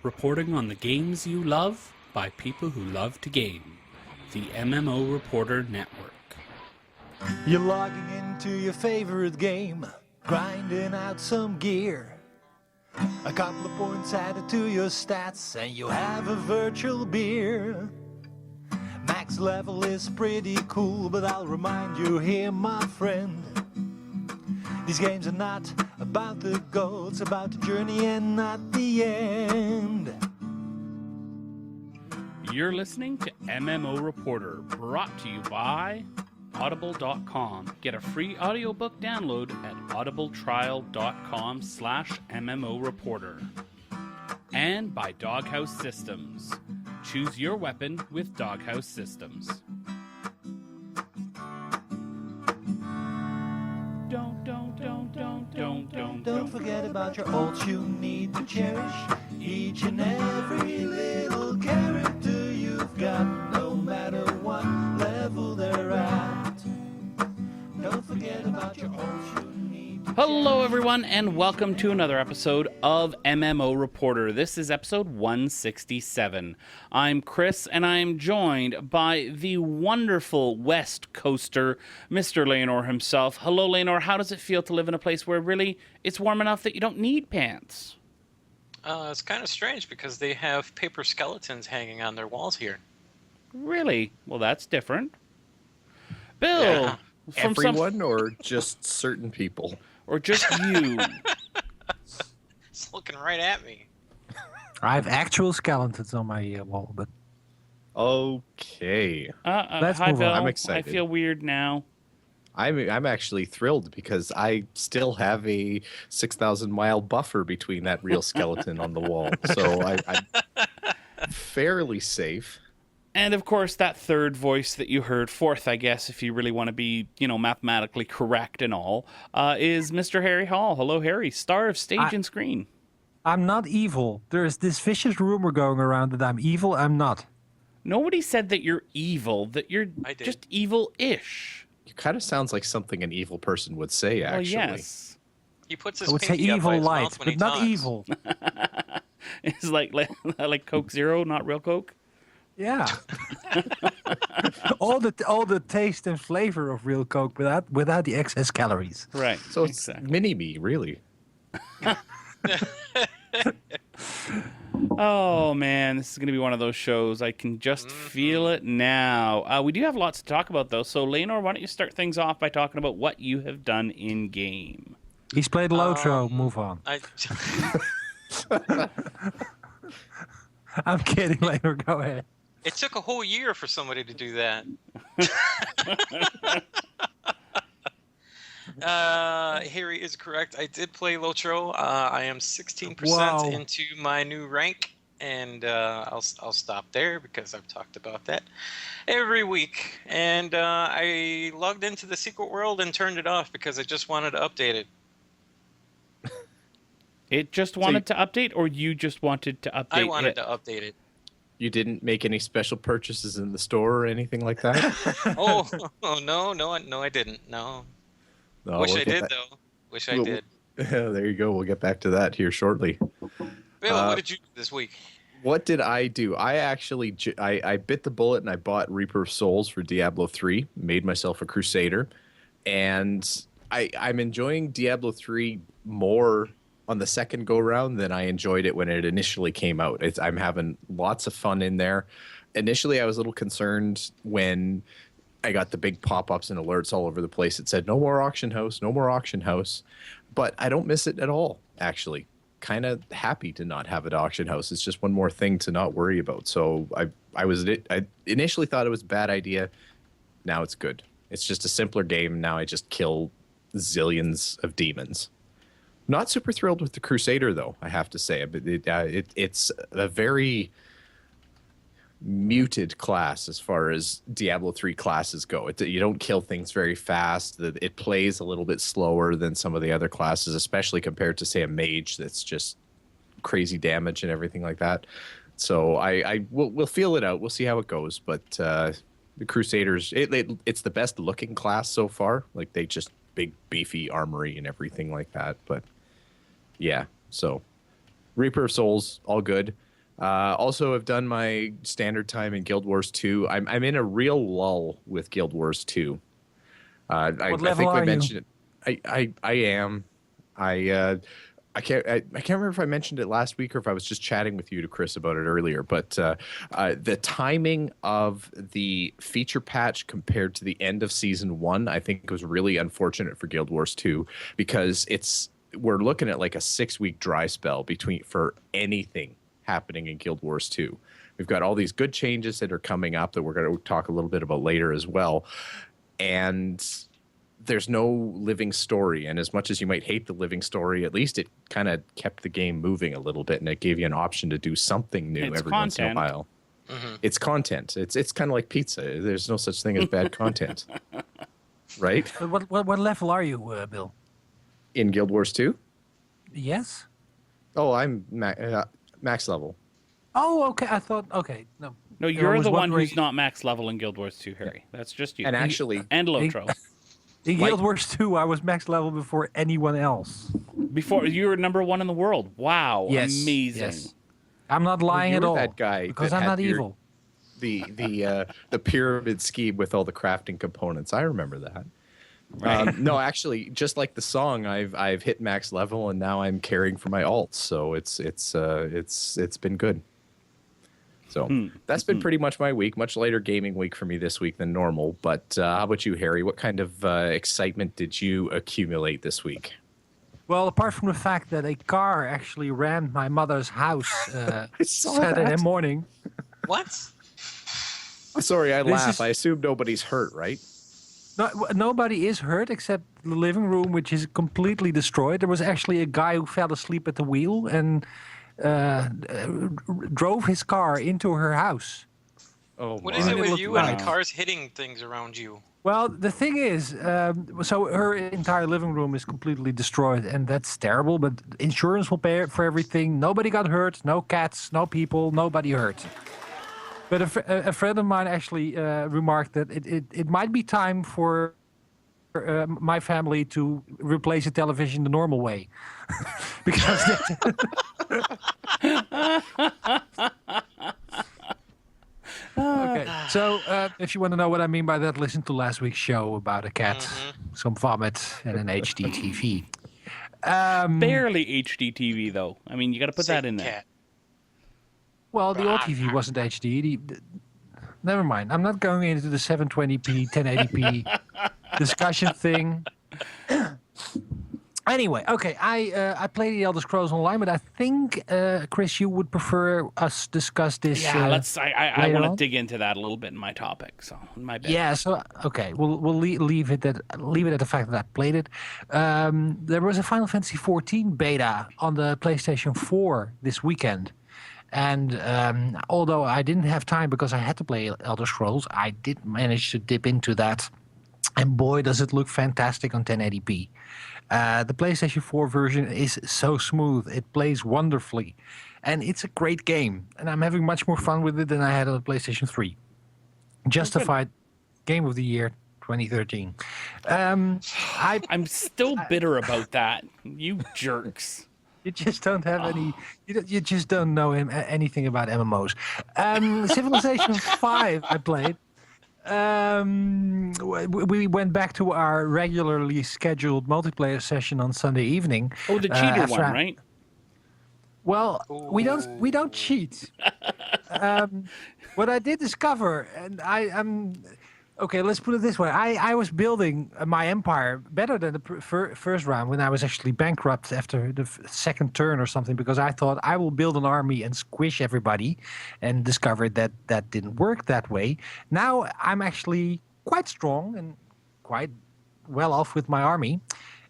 reporting on the games you love by people who love to game. The MMO Reporter Network. You're logging into your favorite game, grinding out some gear. A couple of points added to your stats, and you have a virtual beer. Max level is pretty cool, but I'll remind you here, my friend. These games are not about the goal, it's about the journey and not the end. You're listening to MMO Reporter, brought to you by Audible.com. Get a free audiobook download at audibletrial.com/MMO Reporter. And by Doghouse Systems. Choose your weapon with Doghouse Systems. Don't forget about your ults you need to cherish. Each and every little character you've got, no matter what level they're at. Don't forget about your ults you need to Hello everyone, and welcome to another episode of MMO Reporter. This is episode 167. I'm Chris, and I'm joined by the wonderful West Coaster, Mr. Leonor himself. Hello Leonor, how does it feel to live in a place where really it's warm enough that you don't need pants? It's kind of strange because they have paper skeletons hanging on their walls here. Really? Well, that's different. Bill! Yeah. From Everyone or just certain people? Or just you? It's looking right at me. I have actual skeletons on my wall, but Okay. Let's Hi move Bill, on. I'm I excited. feel weird now. I'm actually thrilled because I still have a 6,000 mile buffer between that real skeleton on the wall. So I'm fairly safe. And of course, that third voice that you heard, fourth, I guess, if you really want to be, mathematically correct and all, is Mr. Harry Hall. Hello, Harry, star of stage and screen. I'm not evil. There's this vicious rumor going around that I'm evil. I'm not. Nobody said that you're evil, that you're I did. just evil-ish. It kind of sounds like something an evil person would say, actually. Well, yes. He puts his I would say pinky up by evil his light, mouth when but he not talks. evil. It's like Coke Zero, not real Coke. Yeah. all the taste and flavor of real Coke without the excess calories. Right. So it's mini-me, really. Oh, man, this is going to be one of those shows. I can just feel it now. We do have lots to talk about, though. So, Leonor, why don't you start things off by talking about what you have done in-game? He's played Lotro. Move on. I'm kidding, Later. Go ahead. It took a whole year for somebody to do that. Harry is correct. I did play Lotro. I am 16% Wow. into my new rank, and I'll stop there because I've talked about that every week. And I logged into the secret world and turned it off because I just wanted to update it. It just wanted to update, or you just wanted to update I wanted it? to update it. You didn't make any special purchases in the store or anything like that? Oh no, I didn't. No. No, Wish we'll I get did back- though. Wish I We'll- did. There you go. We'll get back to that here shortly. Bill, what did you do this week? What did I do? I actually I bit the bullet and I bought Reaper of Souls for Diablo 3, made myself a Crusader, and I'm enjoying Diablo 3 more on the second go round than I enjoyed it when it initially came out. I'm having lots of fun in there. Initially, I was a little concerned when I got the big pop-ups and alerts all over the place. It said, no more auction house, no more auction house. But I don't miss it at all, actually. Kind of happy to not have an auction house. It's just one more thing to not worry about. So I initially thought it was a bad idea. Now it's good. It's just a simpler game. Now I just kill zillions of demons. Not super thrilled with the Crusader, though, I have to say. But it's a very muted class as far as Diablo 3 classes go. You don't kill things very fast. It plays a little bit slower than some of the other classes, especially compared to, say, a mage that's just crazy damage and everything like that. So we'll feel it out. We'll see how it goes. But the Crusaders, it's the best looking class so far. Like, they just big, beefy armory and everything like that. But yeah, so Reaper of Souls, all good. Also, have done my standard time in Guild Wars 2. I'm in a real lull with Guild Wars 2. I What level think I are you? mentioned it. I am. I can't remember if I mentioned it last week or if I was just chatting with you to Chris about it earlier. But the timing of the feature patch compared to the end of season 1, I think was really unfortunate for Guild Wars 2 because we're looking at like a 6-week dry spell for anything happening in Guild Wars 2. We've got all these good changes that are coming up that we're going to talk a little bit about later as well. And there's no living story. And as much as you might hate the living story, at least it kind of kept the game moving a little bit and it gave you an option to do something new every once in a while. Mm-hmm. It's content. It's kind of like pizza. There's no such thing as bad content. Right? What level are you, Bill? In Guild Wars 2? Yes. Oh, I'm max level. Oh, okay. I thought, okay. No, you're the one who's not max level in Guild Wars 2, Harry. That's just you. And actually... And Lotro. In Guild Wars 2, I was max level before anyone else. Before you were number 1 in the world. Wow. Yes. Amazing. Yes. I'm not lying at all. That guy because I'm not evil. The pyramid scheme with all the crafting components. I remember that. Right. No, actually, just like the song, I've hit max level and now I'm caring for my alts. So it's been good. So that's been pretty much my week. Much lighter gaming week for me this week than normal. But how about you, Harry? What kind of excitement did you accumulate this week? Well, apart from the fact that a car actually rammed my mother's house Saturday morning. What? Sorry, I laugh. I assume nobody's hurt, right? No, nobody is hurt except the living room, which is completely destroyed. There was actually a guy who fell asleep at the wheel and drove his car into her house. Oh, what is it with you and cars hitting things around you? Well, the thing is, so her entire living room is completely destroyed, and that's terrible, but insurance will pay for everything. Nobody got hurt, no cats, no people, nobody hurt. But a friend of mine actually remarked that it might be time for my family to replace a television the normal way. Because okay, so if you want to know what I mean by that, listen to last week's show about a cat, some vomit, and an HD TV. Barely HD TV, though. I mean, you got to put that in there. Cat. Well, the old TV wasn't HD. Never mind. I'm not going into the 720p, 1080p discussion thing. Anyway, okay. I played the Elder Scrolls Online, but I think, Chris, you would prefer us discuss this. Yeah, I want to dig into that a little bit in my topic. So my bad. Yeah. So okay, we'll leave it at the fact that I played it. There was a Final Fantasy XIV beta on the PlayStation 4 this weekend. And although I didn't have time because I had to play Elder Scrolls, I did manage to dip into that. And boy, does it look fantastic on 1080p. The PlayStation 4 version is so smooth. It plays wonderfully. And it's a great game. And I'm having much more fun with it than I had on the PlayStation 3. Justified Game of the Year 2013. I'm still bitter about that. You jerks. You just don't have any. You just don't know anything about MMOs. Civilization 5, I played. We went back to our regularly scheduled multiplayer session on Sunday evening. Oh, the cheater one, right? Well, we don't cheat. What I did discover, and I'm. Okay, let's put it this way. I was building my empire better than the first round when I was actually bankrupt after the second turn or something, because I thought I will build an army and squish everybody, and discovered that that didn't work that way. Now I'm actually quite strong and quite well off with my army.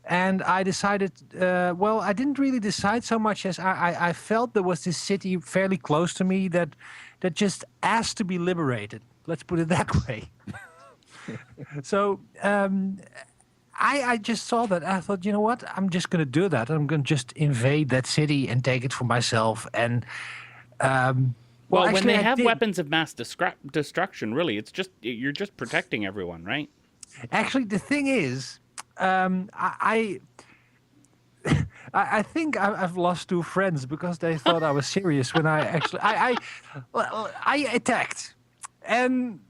And I decided, well, I didn't really decide so much as I felt there was this city fairly close to me that just asked to be liberated. Let's put it that way. So I just saw that. I thought, you know what? I'm just going to do that. I'm going to just invade that city and take it for myself. And well, when they have weapons of mass destruction, really, it's just you're just protecting everyone, right? I think I've lost 2 friends because they thought I was serious when I actually I attacked, and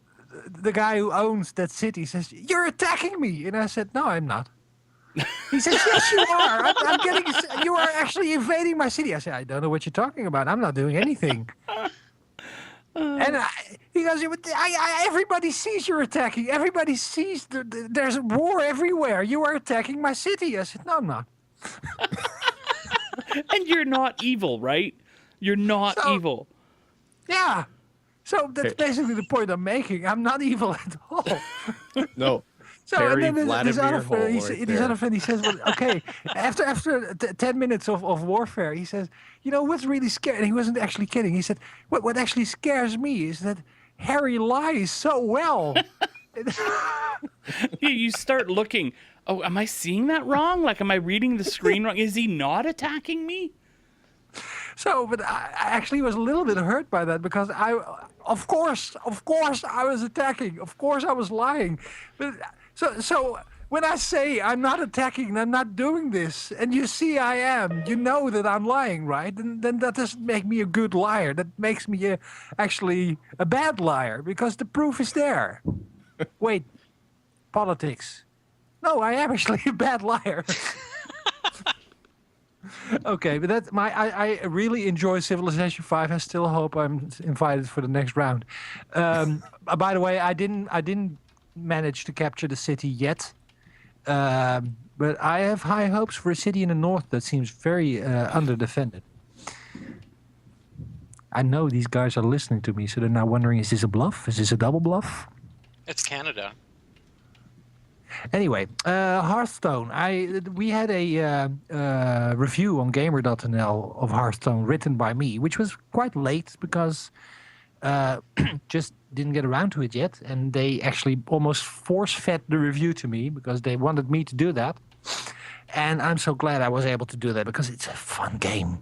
the guy who owns that city says, "You're attacking me," and I said, "No, I'm not." He says, "Yes, you are. I'm getting. You are actually invading my city." I said, "I don't know what you're talking about. I'm not doing anything." And he goes, "But everybody sees you're attacking. Everybody sees there's war everywhere. You are attacking my city." I said, "No, I'm not." And you're not evil, right? You're not evil. Yeah. So that's basically the point I'm making. I'm not evil at all. No. So Very and then this Vladimir other Hole friend, right this there. other friend, he says, "Well, okay." After 10 minutes of warfare, he says, "You know what's really scary?" And he wasn't actually kidding. He said, "What actually scares me is that Harry lies so well." You start looking. Oh, am I seeing that wrong? Like, am I reading the screen wrong? Is he not attacking me? So, but I actually was a little bit hurt by that because of course, I was attacking. Of course, I was lying. But so when I say I'm not attacking, I'm not doing this, and you see I am, you know that I'm lying, right? And then that doesn't make me a good liar. That makes me actually a bad liar because the proof is there. Wait, politics. No, I am actually a bad liar. Okay, but that's I really enjoy Civilization 5. I still hope I'm invited for the next round. By the way, I didn't manage to capture the city yet, but I have high hopes for a city in the north that seems very underdefended. I know these guys are listening to me, so they're now wondering: is this a bluff? Is this a double bluff? It's Canada. Anyway, Hearthstone. We had a review on Gamer.nl of Hearthstone written by me, which was quite late because just didn't get around to it yet, and they actually almost force-fed the review to me because they wanted me to do that, and I'm so glad I was able to do that because it's a fun game.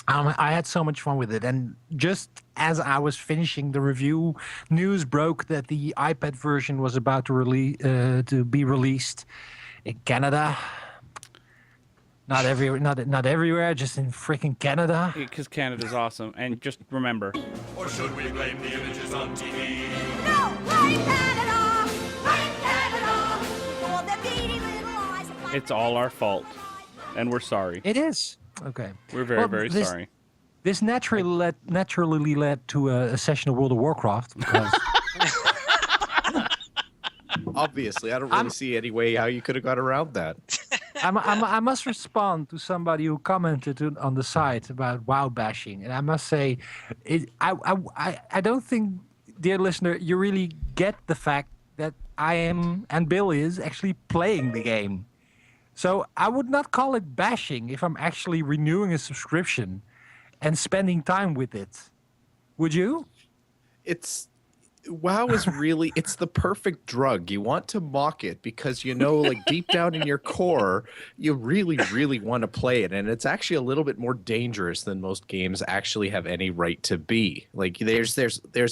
I had so much fun with it, and just as I was finishing the review, news broke that the iPad version was about to be released in Canada. Not everywhere, just in freaking Canada. Because Canada's awesome. And just remember. Or should we blame the images on TV? No, blame Canada! Blame Canada! For the beady little eyes that It's all our fault. And we're sorry. It is. Okay. We're very sorry. This naturally led to a session of World of Warcraft because Obviously, I don't really see any way how you could have got around that. I must respond to somebody who commented on the site about WoW bashing, and I must say, I don't think, dear listener, you really get the fact that I am and Bill is actually playing the game. So I would not call it bashing if I'm actually renewing a subscription and spending time with it. Would you? WoW is really, it's the perfect drug. You want to mock it because, like deep down in your core, you really, really want to play it. And it's actually a little bit more dangerous than most games actually have any right to be. Like there's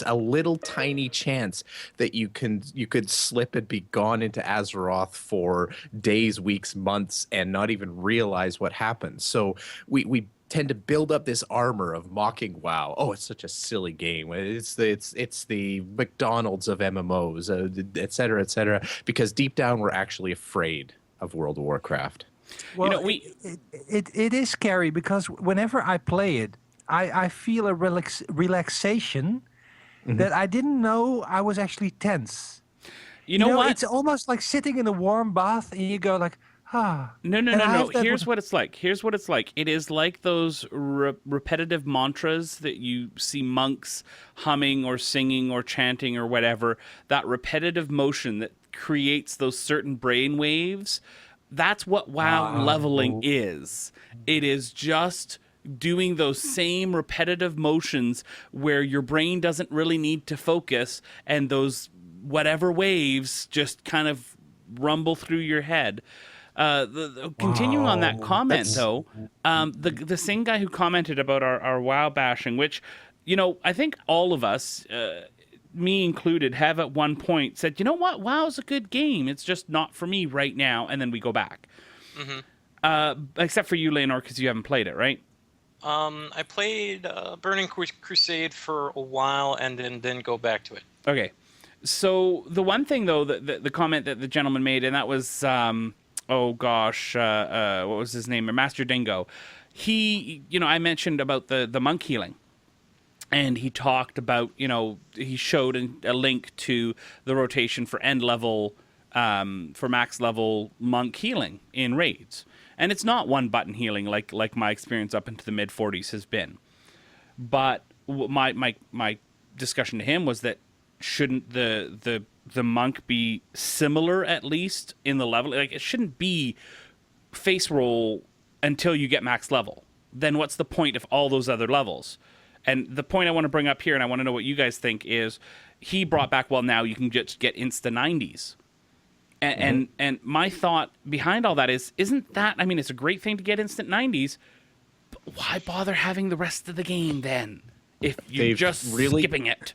a little tiny chance that you could slip and be gone into Azeroth for days, weeks, months, and not even realize what happened. So we tend to build up this armor of mocking WoW. Oh, it's such a silly game. It's the McDonald's of MMOs, et cetera, because deep down we're actually afraid of World of Warcraft. Well, it is scary because whenever I play it, I feel a relaxation that I didn't know I was actually tense. You know what? It's almost like sitting in a warm bath and you go like, ah. No. Here's what it's like. It is like those repetitive mantras that you see monks humming or singing or chanting or whatever. That repetitive motion that creates those certain brain waves. That's what WoW leveling is. It is just doing those same repetitive motions where your brain doesn't really need to focus, and those whatever waves just kind of rumble through your head. Continuing on that comment, though, the same guy who commented about our WoW bashing, which, I think all of us, me included, have at one point said, you know what, WoW's a good game. It's just not for me right now. And then we go back. Mm-hmm. Except for you, Leonor, because you haven't played it, right? I played Burning Crusade for a while and then didn't go back to it. Okay. So the one thing, though, the comment that the gentleman made, and that was, what was his name? Master Dingo. He, I mentioned about the monk healing. And he talked about, he showed a link to the rotation for end level, for max level monk healing in raids. And it's not one button healing like my experience up into the mid 40s has been. But my discussion to him was that shouldn't the monk be similar at least in the level? Like, it shouldn't be face roll until you get max level. Then what's the point of all those other levels? And the point I want to bring up here, and I want to know what you guys think, is he brought back, well, now you can just get insta 90s. And my thought behind all that isn't that, I mean, it's a great thing to get instant 90s, but why bother having the rest of the game then if you're just skipping it?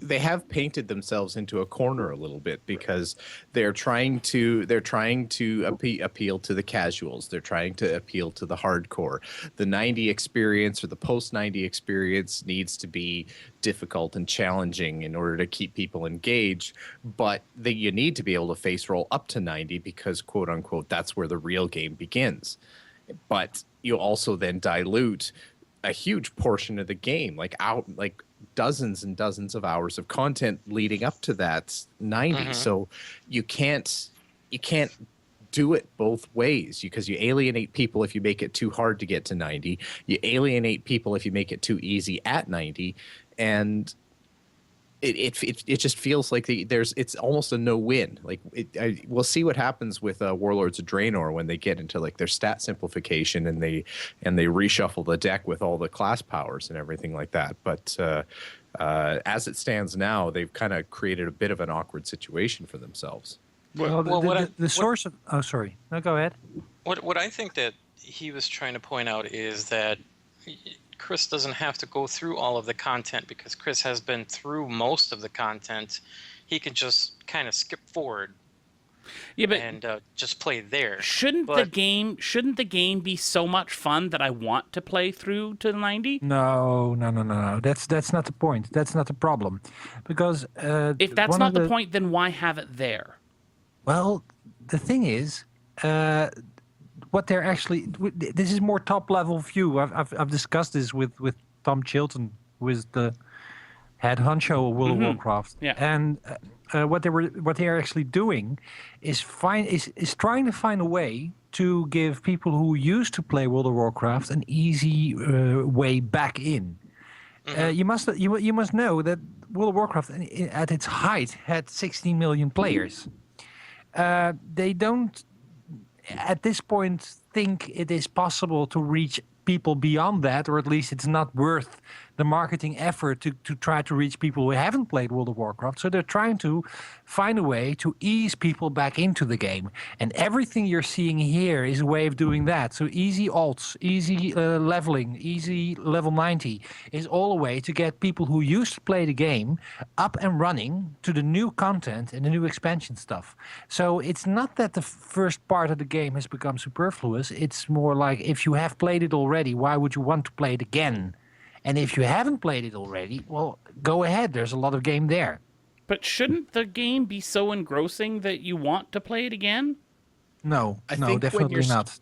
They have painted themselves into a corner a little bit because they're trying to appeal to the casuals. They're trying to appeal to the hardcore. The 90 experience or the post 90 experience needs to be difficult and challenging in order to keep people engaged, but you need to be able to face roll up to 90 because, quote unquote, that's where the real game begins. But you also then dilute a huge portion of the game, like dozens and dozens of hours of content leading up to that 90. So you can't do it both ways because you alienate people if you make it too hard to get to 90. You alienate people if you make it too easy at 90, and it just feels like it's almost a no-win. Like we'll see what happens with Warlords of Draenor when they get into like their stat simplification and they reshuffle the deck with all the class powers and everything like that. But as it stands now, they've kind of created a bit of an awkward situation for themselves. Well, the source of... Oh, sorry. No, go ahead. What I think that he was trying to point out is that Chris doesn't have to go through all of the content because Chris has been through most of the content. He can just kind of skip forward. Yeah, but and just play there. Shouldn't the game be so much fun that I want to play through to 90? No. That's not the point. That's not the problem, because if that's not the point, then why have it there? Well, the thing is, what they're actually, this is more top level view. I've discussed this with Tom Chilton, who is the head honcho of World of Warcraft. Yeah. And what they are actually doing is trying to find a way to give people who used to play World of Warcraft an easy way back in. You must know that World of Warcraft at its height had 16 million players. They don't at this point think it is possible to reach people beyond that, or at least it's not worth the marketing effort to try to reach people who haven't played World of Warcraft. So they're trying to find a way to ease people back into the game. And everything you're seeing here is a way of doing that. So easy alts, easy leveling, easy level 90 is all a way to get people who used to play the game up and running to the new content and the new expansion stuff. So it's not that the first part of the game has become superfluous. It's more like, if you have played it already, why would you want to play it again? And if you haven't played it already, well, go ahead. There's a lot of game there. But shouldn't the game be so engrossing that you want to play it again? No, I think definitely not.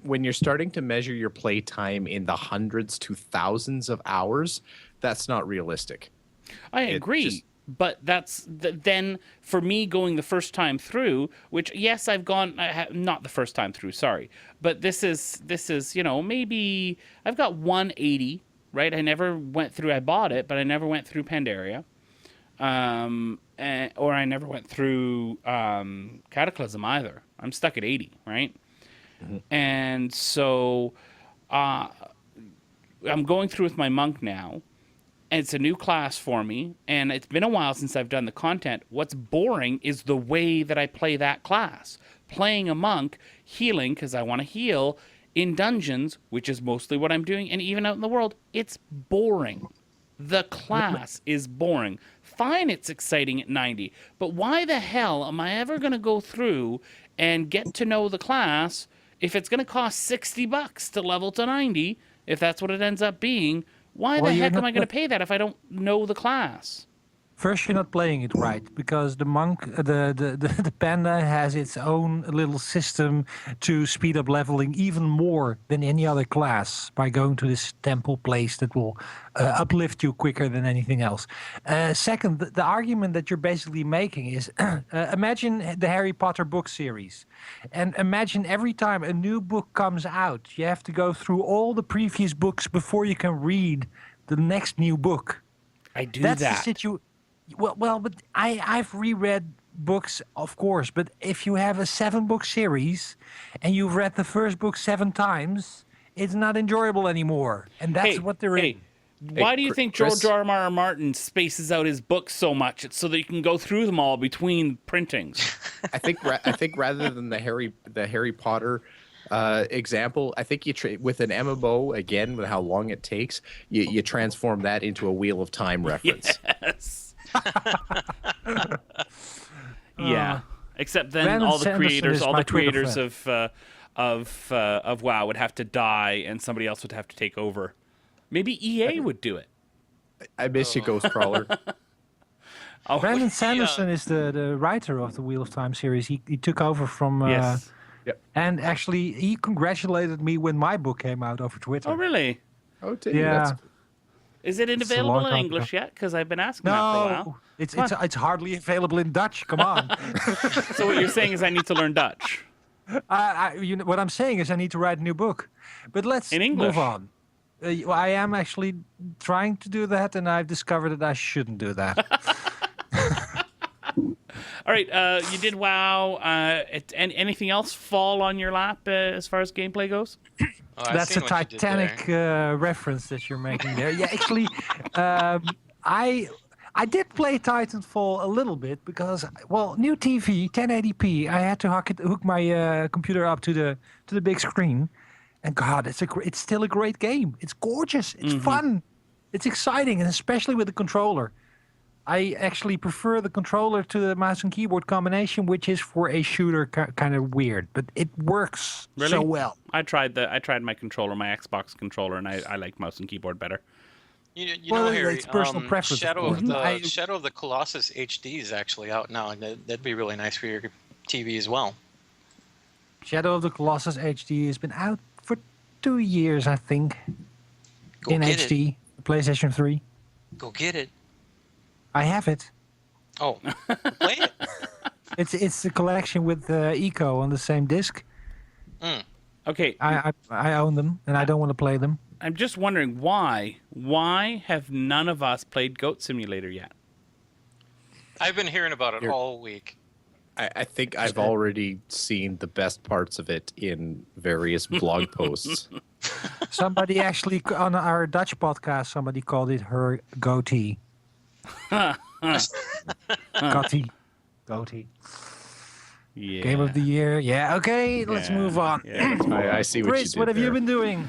When you're starting to measure your play time in the hundreds to thousands of hours, that's not realistic. I agree. But that's then for me going the first time through, which yes, I've gone not the first time through, sorry, but this is maybe I've got 180, right? I never went through. I bought it, but I never went through Pandaria, or I never went through Cataclysm either. I'm stuck at 80, right? Mm-hmm. And so I'm going through with my monk now. And it's a new class for me, and it's been a while since I've done the content. What's boring is the way that I play that class. Playing a monk, healing, because I want to heal, in dungeons, which is mostly what I'm doing, and even out in the world, it's boring. The class is boring. Fine, it's exciting at 90, but why the hell am I ever going to go through and get to know the class if it's going to cost $60 to level to 90, if that's what it ends up being, why the heck am I going to pay that if I don't know the class? First, you're not playing it right because the monk, the panda has its own little system to speed up leveling even more than any other class by going to this temple place that will uplift you quicker than anything else. Second, the argument that you're basically making is imagine the Harry Potter book series, and imagine every time a new book comes out, you have to go through all the previous books before you can read the next new book. I do That's that. the situation. Well, but I've reread books, of course. But if you have a 7-book series and you've read the first book 7 times, it's not enjoyable anymore. And that's what they're in. Why do you think Chris? George R. Martin spaces out his books so much? It's so that you can go through them all between printings. I think rather than the Harry Potter example, I think with an MMO, again, with how long it takes, you transform that into a Wheel of Time reference. Yes. Yeah. Except then Brandon all the Sanderson creators is my of WoW would have to die and somebody else would have to take over. Maybe EA would do it. I miss you, Ghostcrawler. Oh, Brandon Sanderson is the writer of the Wheel of Time series. He took over from... yes. And actually, he congratulated me when my book came out over Twitter. Oh, really? Oh, did you? Yeah. That's- Is it a long available in time English yet? Because I've been asking that for a while. No, it's hardly available in Dutch. Come on. So what you're saying is I need to learn Dutch. What I'm saying is I need to write a new book. But let's In English? move on. I am actually trying to do that, and I've discovered that I shouldn't do that. All right, you did WoW. And anything else fall on your lap as far as gameplay goes? Oh, I That's a seen what you did there. Titanic reference that you're making there. Yeah, actually, I did play Titanfall a little bit because, well, new TV, 1080p. I had to hook my computer up to the big screen, and God, it's still a great game. It's gorgeous. It's fun. It's exciting, and especially with the controller. I actually prefer the controller to the mouse and keyboard combination, which is for a shooter kind of weird, but it works so well. I tried my controller, my Xbox controller, and I like mouse and keyboard better. You Well, know, Harry, it's personal preference, of Shadow course. of the I- Shadow of the Colossus HD is actually out now, and that'd be really nice for your TV as well. Shadow of the Colossus HD has been out for 2 years, I think, Go in get HD, PlayStation 3. it. Go get it. I have it. Oh, play it. It's the collection with Eco on the same disc. Okay, I own them, and I don't want to play them. I'm just wondering why have none of us played Goat Simulator yet? I've been hearing about it all week. I think I've already seen the best parts of it in various blog posts. Somebody actually, on our Dutch podcast, somebody called it her goatee. Goatee. Yeah. Game of the year. Yeah, okay, let's move on. Yeah, that's I see what Chris, you did what have there. you been doing?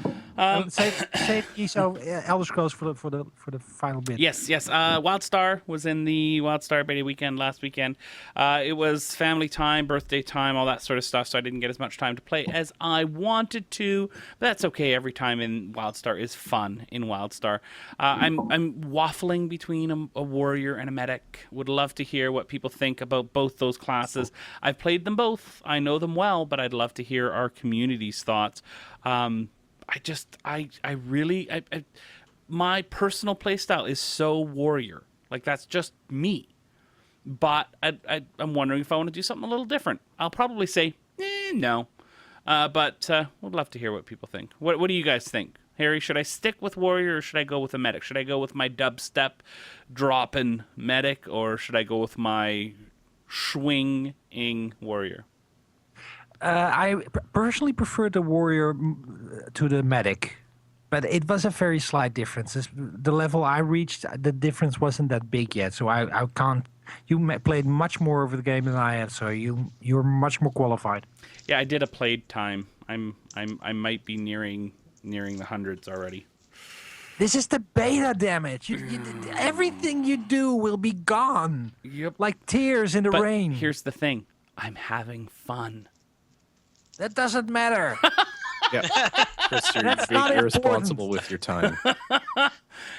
Save Elder Scrolls for the final bit. Yes. WildStar was in the WildStar beta weekend last weekend. It was family time, birthday time, all that sort of stuff, so I didn't get as much time to play as I wanted to. But that's okay. Every time in WildStar is fun in WildStar. I'm waffling between a warrior and a medic. Would love to hear what people think about both those classes. I've played them both. I know them well, but I'd love to hear our community's thoughts. My personal playstyle is so warrior. Like, that's just me. But I'm wondering if I want to do something a little different. I'll probably say, no. But would love to hear what people think. What do you guys think? Harry, should I stick with warrior or should I go with a medic? Should I go with my dubstep dropping medic or should I go with my swinging warrior? I personally prefer the warrior to the medic, but it was a very slight difference. The level I reached, the difference wasn't that big yet, so I can't. You played much more over the game than I have, so you're much more qualified. Yeah, I did a played time. I might be nearing the hundreds already. This is the beta damage. Everything you do will be gone. Yep. Like tears in the But rain. here's the thing. I'm having fun. That doesn't matter. Yeah. Chris, you're That's being not irresponsible important. with your time.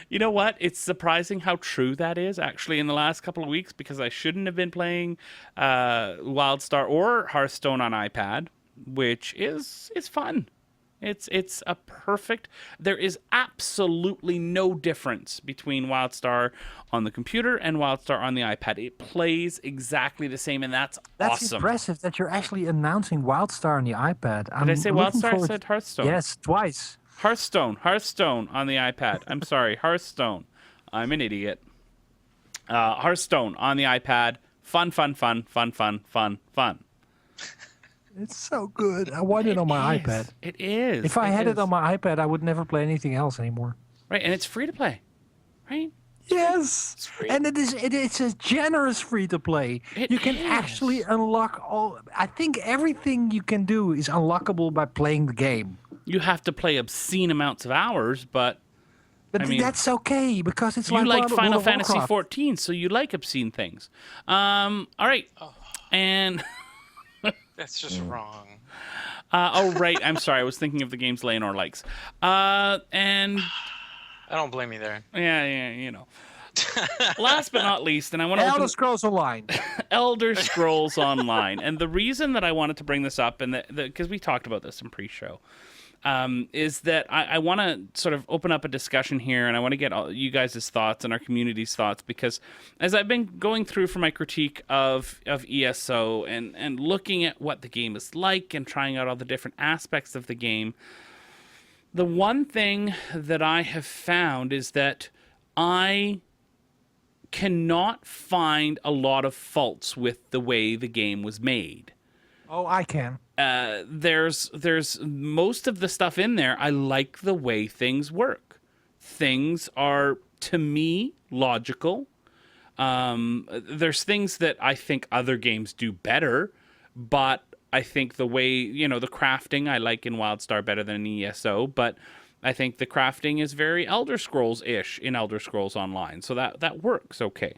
You know what? It's surprising how true that is actually in the last couple of weeks because I shouldn't have been playing WildStar or Hearthstone on iPad, which is fun. It's a perfect. There is absolutely no difference between WildStar on the computer and WildStar on the iPad. It plays exactly the same, and that's awesome. Impressive that you're actually announcing WildStar on the iPad. Did I say WildStar? I said Hearthstone. Yes, twice. Hearthstone on the iPad. I'm sorry, Hearthstone. I'm an idiot. Hearthstone on the iPad. Fun. It's so good. I want it on my iPad. It is. If I had it on my iPad, I would never play anything else anymore. Right, and it's free to play, right? Yes, and it's a generous free to play. You can actually unlock all. I think everything you can do is unlockable by playing the game. You have to play obscene amounts of hours, but I mean, that's okay because it's you like Final World of Fantasy Warcraft. 14, so you like obscene things. All right, and That's just wrong. oh right, I'm sorry, I was thinking of the games Leonor likes. And I don't blame you there. yeah, you know. Last but not least, and I want to Elder Scrolls Online. Elder Scrolls Online. And the reason that I wanted to bring this up, and because we talked about this in pre-show, is that I want to sort of open up a discussion here, and I want to get all you guys' thoughts and our community's thoughts, because as I've been going through for my critique of ESO and looking at what the game is like and trying out all the different aspects of the game, the one thing that I have found is that I cannot find a lot of faults with the way the game was made. Oh, I can. There's most of the stuff in there. I like the way things work. Things are, to me, logical. There's things that I think other games do better, but I think the way, the crafting I like in WildStar better than in ESO, but I think the crafting is very Elder Scrolls-ish in Elder Scrolls Online, so that works okay.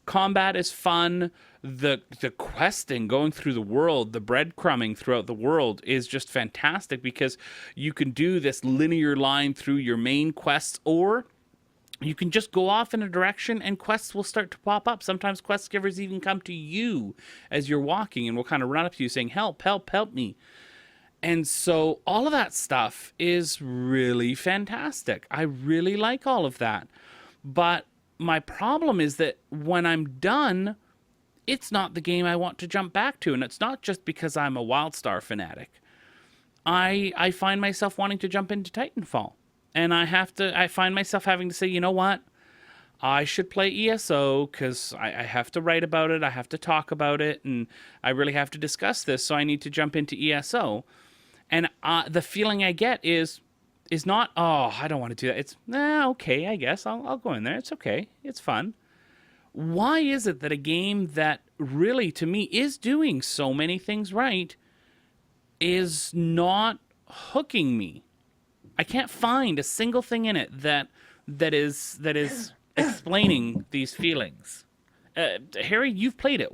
Combat is fun. The questing, going through the world, the breadcrumbing throughout the world is just fantastic because you can do this linear line through your main quests, or you can just go off in a direction and quests will start to pop up. Sometimes quest givers even come to you as you're walking and will kind of run up to you saying, help me. And so all of that stuff is really fantastic. I really like all of that. But my problem is that when I'm done, it's not the game I want to jump back to. And it's not just because I'm a WildStar fanatic. I find myself wanting to jump into Titanfall. And I find myself having to say, you know what? I should play ESO because I have to write about it. I have to talk about it. And I really have to discuss this. So I need to jump into ESO. And the feeling I get is not, oh, I don't want to do that. It's, okay, I guess. I'll go in there. It's okay. It's fun. Why is it that a game that really, to me, is doing so many things right is not hooking me? I can't find a single thing in it that is explaining these feelings. Harry, you've played it.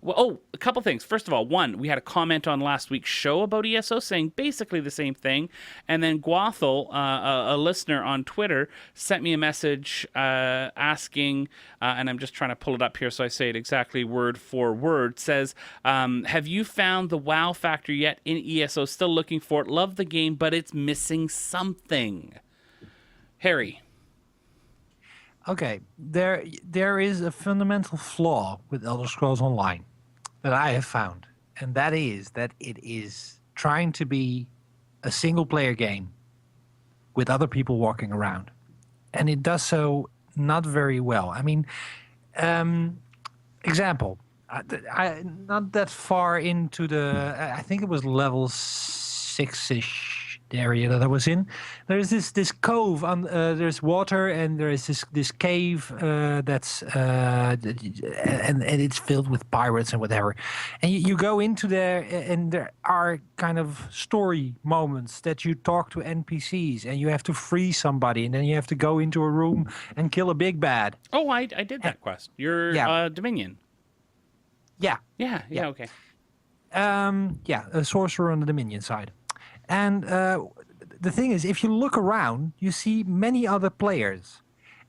Well, a couple things. First of all, one, we had a comment on last week's show about ESO saying basically the same thing. And then Gwathel, a listener on Twitter, sent me a message asking, and I'm just trying to pull it up here so I say it exactly word for word, says, have you found the wow factor yet in ESO? Still looking for it. Love the game, but it's missing something. Harry. Okay, there is a fundamental flaw with Elder Scrolls Online that I have found, and that is that it is trying to be a single-player game with other people walking around, and it does so not very well. I mean, example, I not that far into I think it was level 6-ish. The area that I was in, there's this cove on there's water, and there is this cave that's and it's filled with pirates and whatever, and you go into there, and there are kind of story moments that you talk to NPCs and you have to free somebody, and then you have to go into a room and kill a big bad. Oh, I did that quest. You're Dominion. Yeah. Yeah, okay. Yeah, a sorcerer on the Dominion side. And the thing is, if you look around, you see many other players.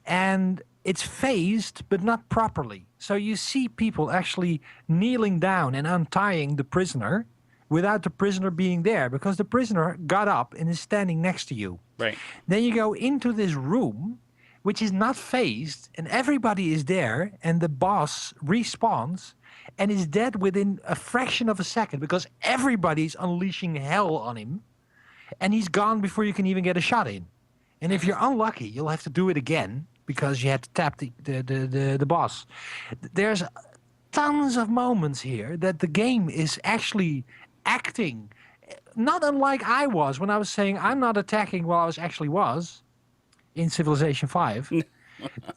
And it's phased, but not properly. So you see people actually kneeling down and untying the prisoner without the prisoner being there, because the prisoner got up and is standing next to you. Right. Then you go into this room, which is not phased, and everybody is there, and the boss respawns and is dead within a fraction of a second because everybody's unleashing hell on him, and he's gone before you can even get a shot in. And if you're unlucky, you'll have to do it again because you had to tap the boss. There's tons of moments here that the game is actually acting, not unlike I was when I was saying I'm not attacking while I was in Civilization 5.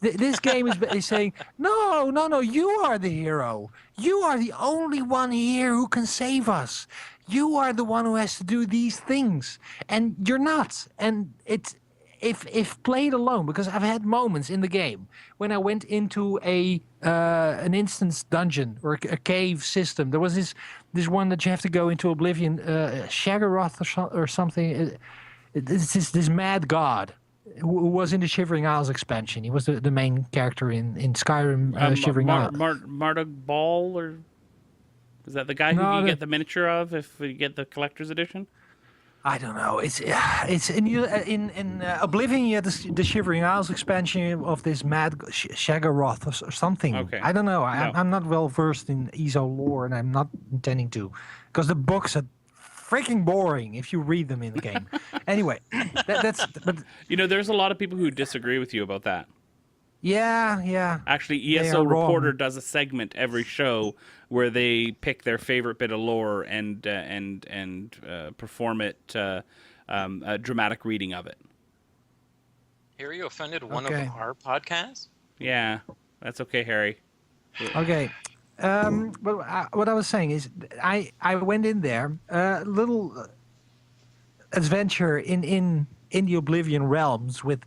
This game is saying, no, you are the hero. You are the only one here who can save us. You are the one who has to do these things. And you're not. And it's if played alone, because I've had moments in the game when I went into an instance dungeon or a cave system. There was this one that you have to go into Oblivion, Shaggorath or something. It's this mad god who was in the Shivering Isles expansion. He was the main character in Skyrim Shivering Isles. Marduk Ball, or is that the guy who you get the miniature of if you get the collector's edition? I don't know. It's in Oblivion. You had the Shivering Isles expansion of this mad Shaggorath or something. Okay. I don't know. I'm not well versed in ESO lore, and I'm not intending to, because the books are freaking boring if you read them in the game. Anyway, but there's a lot of people who disagree with you about that. Yeah. Actually, ESO Reporter does a segment every show where they pick their favorite bit of lore and perform it, a dramatic reading of it. Harry offended one of our podcasts? Yeah, that's okay, Harry. Okay. But what I was saying is, I went in there, a little adventure in the Oblivion realms with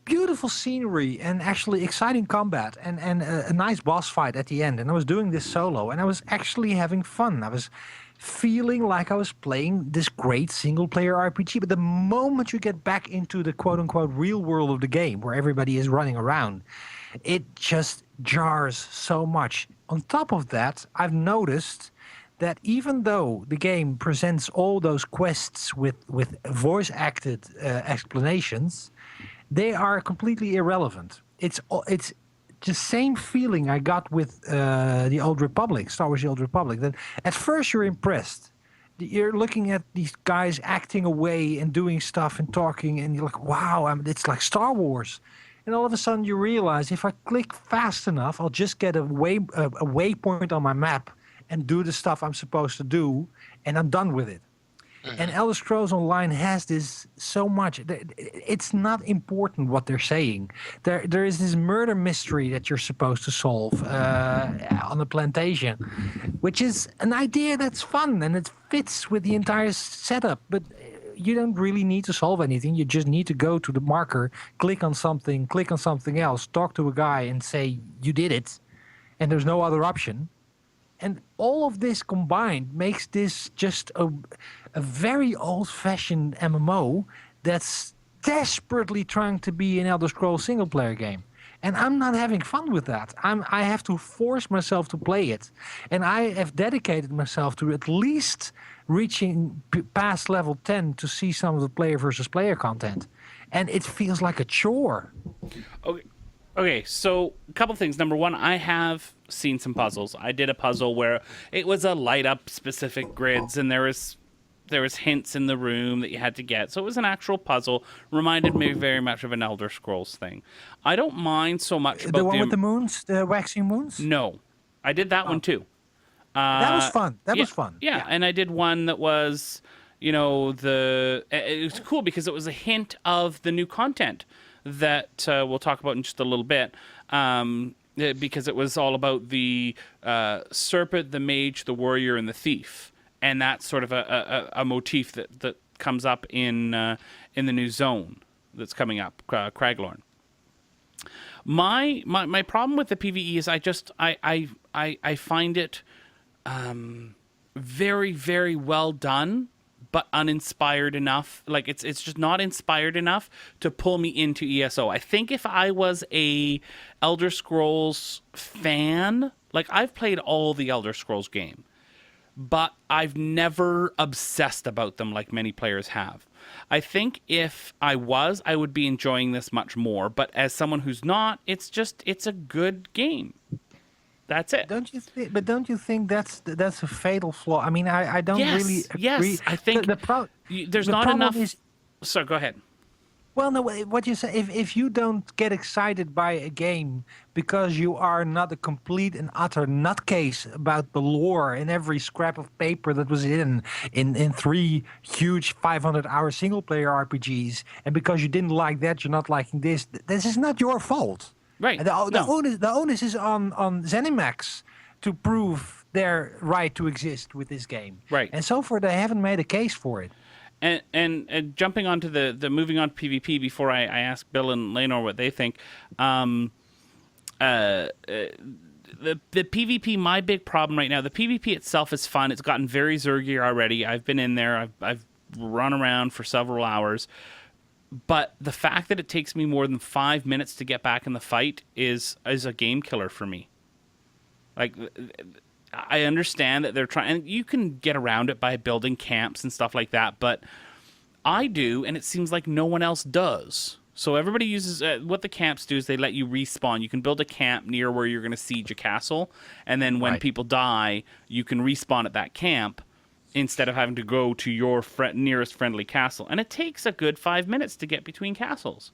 beautiful scenery and actually exciting combat and a nice boss fight at the end. And I was doing this solo, and I was actually having fun. I was feeling like I was playing this great single-player RPG. But the moment you get back into the quote-unquote real world of the game, where everybody is running around, it just jars so much. On top of that, I've noticed that even though the game presents all those quests with voice-acted explanations, they are completely irrelevant. It's the same feeling I got with the Old Republic, Star Wars: The Old Republic. That at first you're impressed. You're looking at these guys acting away and doing stuff and talking, and you're like, wow, it's like Star Wars. And all of a sudden you realize if I click fast enough, I'll just get a waypoint on my map and do the stuff I'm supposed to do, and I'm done with it. And Elder Scrolls Online has this so much. It's not important what they're saying. There is this murder mystery that you're supposed to solve on the plantation, which is an idea that's fun and it fits with the entire setup. But you don't really need to solve anything. You just need to go to the marker, click on something else, talk to a guy and say, you did it. And there's no other option. And all of this combined makes this just a very old-fashioned MMO that's desperately trying to be an Elder Scrolls single-player game. And I'm not having fun with that. I have to force myself to play it. And I have dedicated myself to at least reaching past level 10 to see some of the player versus player content. And it feels like a chore. Okay, so a couple things. Number one, I have seen some puzzles. I did a puzzle where it was a light up specific grids, and there was hints in the room that you had to get. So it was an actual puzzle. Reminded me very much of an Elder Scrolls thing. I don't mind so much about the one with the moons, the waxing moons. No, I did that one too. That was fun. That was fun. Yeah, and I did one that was, it was cool because it was a hint of the new content that we'll talk about in just a little bit, because it was all about the serpent, the mage, the warrior, and the thief, and that's sort of a motif that comes up in the new zone that's coming up, Craglorn. My problem with the PvE is I find it very, very well done, but uninspired enough. Like it's just not inspired enough to pull me into ESO. I think if I was a Elder Scrolls fan, like I've played all the Elder Scrolls game, but I've never obsessed about them like many players have. I think if I was, I would be enjoying this much more. But as someone who's not, it's a good game. That's it. Don't you think that's a fatal flaw? I mean, I don't really agree. Yes, I think there's not enough. So go ahead. Well, no, what you say, if you don't get excited by a game because you are not a complete and utter nutcase about the lore in every scrap of paper that was in 3 huge 500-hour single-player RPGs, and because you didn't like that, you're not liking this, this is not your fault. Right. And the onus is on ZeniMax to prove their right to exist with this game. Right. And so far, they haven't made a case for it. And jumping on to the moving on to PvP before I ask Bill and Leonor what they think. The PvP, my big problem right now, the PvP itself is fun. It's gotten very Zergier already. I've been in there. I've run around for several hours. But the fact that it takes me more than 5 minutes to get back in the fight is a game killer for me. Like, I understand that they're trying, and you can get around it by building camps and stuff like that, but I do, and it seems like no one else does. So everybody uses, what the camps do is they let you respawn. You can build a camp near where you're going to siege a castle, and then when people die, you can respawn at that camp instead of having to go to your nearest friendly castle. And it takes a good 5 minutes to get between castles.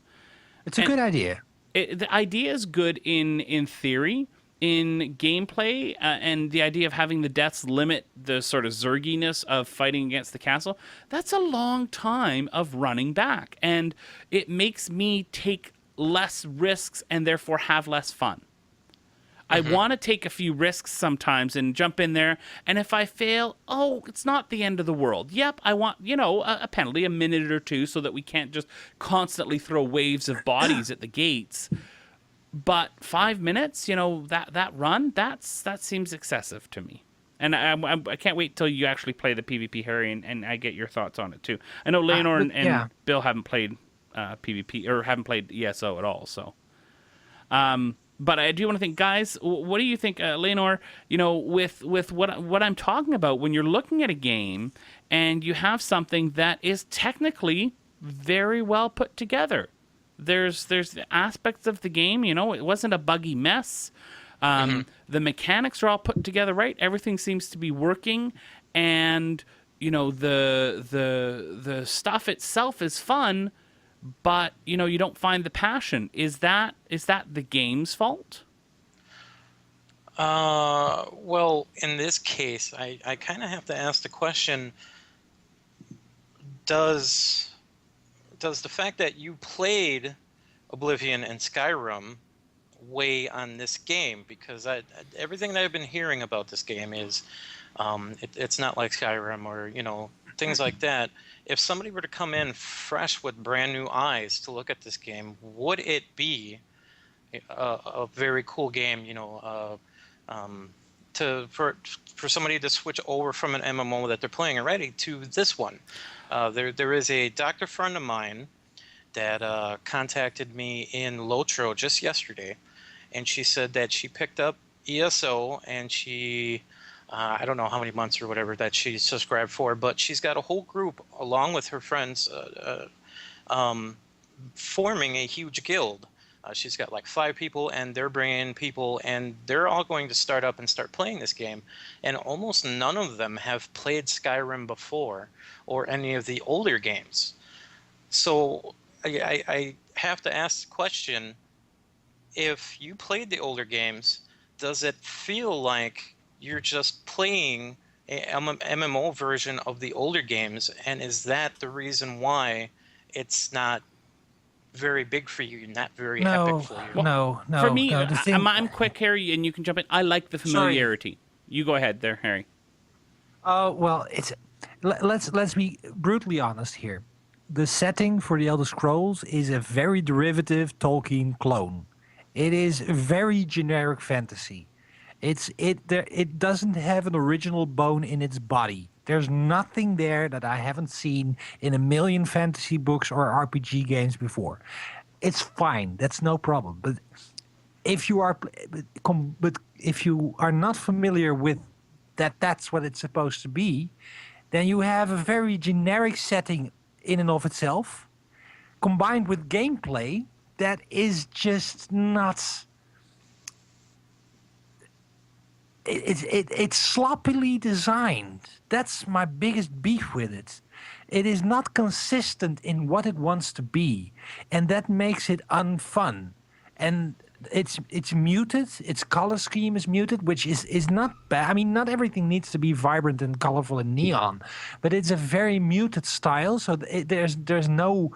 It's a good idea. The idea is good in theory. In gameplay, and the idea of having the deaths limit the sort of zerginess of fighting against the castle, that's a long time of running back. And it makes me take less risks and therefore have less fun. I want to take a few risks sometimes and jump in there, and if I fail, it's not the end of the world. Yep, I want, a penalty, a minute or two, so that we can't just constantly throw waves of bodies at the gates. But 5 minutes, that run, that seems excessive to me. And I can't wait till you actually play the PvP, Harry, and I get your thoughts on it too. I know Leonor and Bill haven't played PvP or haven't played ESO at all, so. But I do want to think, guys, what do you think, Leonor? With what I'm talking about, when you're looking at a game and you have something that is technically very well put together. There's aspects of the game, it wasn't a buggy mess. The mechanics are all put together right. Everything seems to be working, and the stuff itself is fun, but you don't find the passion. Is that the game's fault? Well, in this case, I kind of have to ask the question: Does the fact that you played Oblivion and Skyrim weigh on this game? Because everything that I've been hearing about this game is it's not like Skyrim or things like that. If somebody were to come in fresh with brand new eyes to look at this game, would it be a very cool game? For somebody to switch over from an MMO that they're playing already to this one. There is a doctor friend of mine that contacted me in Lotro just yesterday, and she said that she picked up ESO, and she, I don't know how many months or whatever that she subscribed for, but she's got a whole group along with her friends forming a huge guild. She's got like 5 people, and they're bringing in people, and they're all going to start up and start playing this game. And almost none of them have played Skyrim before or any of the older games. So I have to ask the question, if you played the older games, does it feel like you're just playing a MMO version of the older games? And is that the reason why it's not very big for you, not very epic for you? No. For me, I'm quick, Harry, and you can jump in. I like the familiarity. Sorry. You go ahead there, Harry. Well, let's be brutally honest here. The setting for the Elder Scrolls is a very derivative Tolkien clone. It is very generic fantasy. It doesn't have an original bone in its body. There's nothing there that I haven't seen in a million fantasy books or RPG games before. It's fine. That's no problem. But if you are, but if you are not familiar with that's what it's supposed to be, then you have a very generic setting in and of itself, combined with gameplay that is just not. It's sloppily designed. That's my biggest beef with it. It is not consistent in what it wants to be, and that makes it unfun. And it's muted. Its color scheme is muted, which is not bad. I mean, not everything needs to be vibrant and colorful and neon, but it's a very muted style. So there's no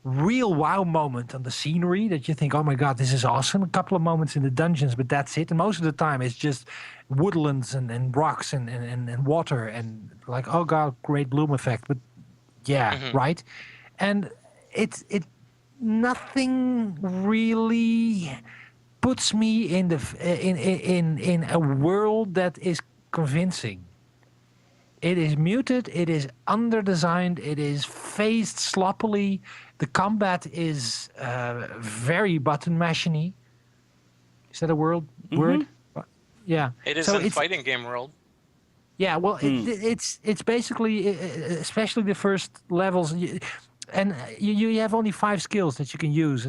real wow moment on the scenery that you think, oh my god, this is awesome. A couple of moments in the dungeons, but that's it. And most of the time it's just woodlands and rocks and water and like, oh god, great bloom effect. But yeah, right. And it nothing really puts me in in a world that is convincing. It is muted, it is under-designed, it is phased sloppily. The combat is very button mashing-y. Is that a word? Yeah. It is so in fighting game world. Yeah, well, it's basically, especially the first levels, and you have only 5 skills that you can use,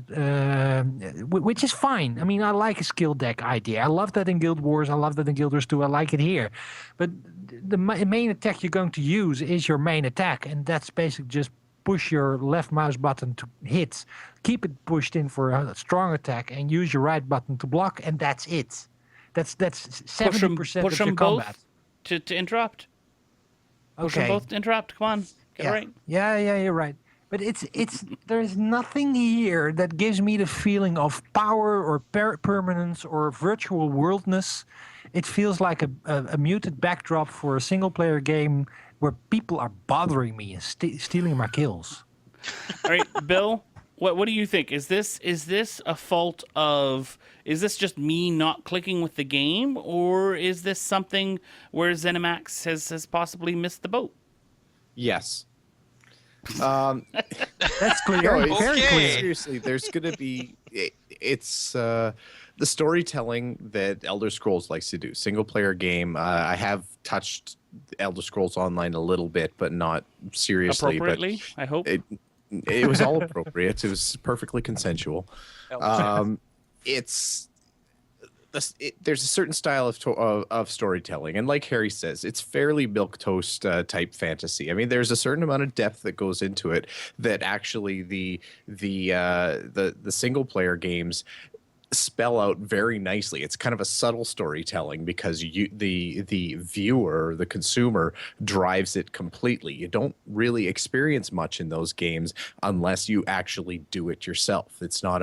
which is fine. I mean, I like a skill deck idea. I love that in Guildwars. I love that in Guildwars 2. I like it here. But the main attack you're going to use is your main attack, and that's basically just push your left mouse button to hit, keep it pushed in for a strong attack, and use your right button to block, and that's it. That's 70% of your combat. To interrupt. Push them Okay. both to interrupt. Come on, get it right. Yeah, you're right. But it's there's nothing here that gives me the feeling of power or permanence or virtual worldness. It feels like a muted backdrop for a single player game where people are bothering me and stealing my kills. All right, Bill, what do you think? Is this a fault of? Is this just me not clicking with the game, or is this something where ZeniMax has possibly missed the boat? Yes. That's clear. No, Very clear. seriously, there's going to be it's the storytelling that Elder Scrolls likes to do. Single player game. I have touched Elder Scrolls Online a little bit, but not seriously. Appropriately, I hope. It was all appropriate. It was perfectly consensual. There's a certain style of storytelling, and like Harry says, it's fairly milquetoast type fantasy. I mean, there's a certain amount of depth that goes into it that actually the single player games spell out very nicely. It's kind of a subtle storytelling because the viewer, the consumer, drives it completely. You don't really experience much in those games unless you actually do it yourself. It's not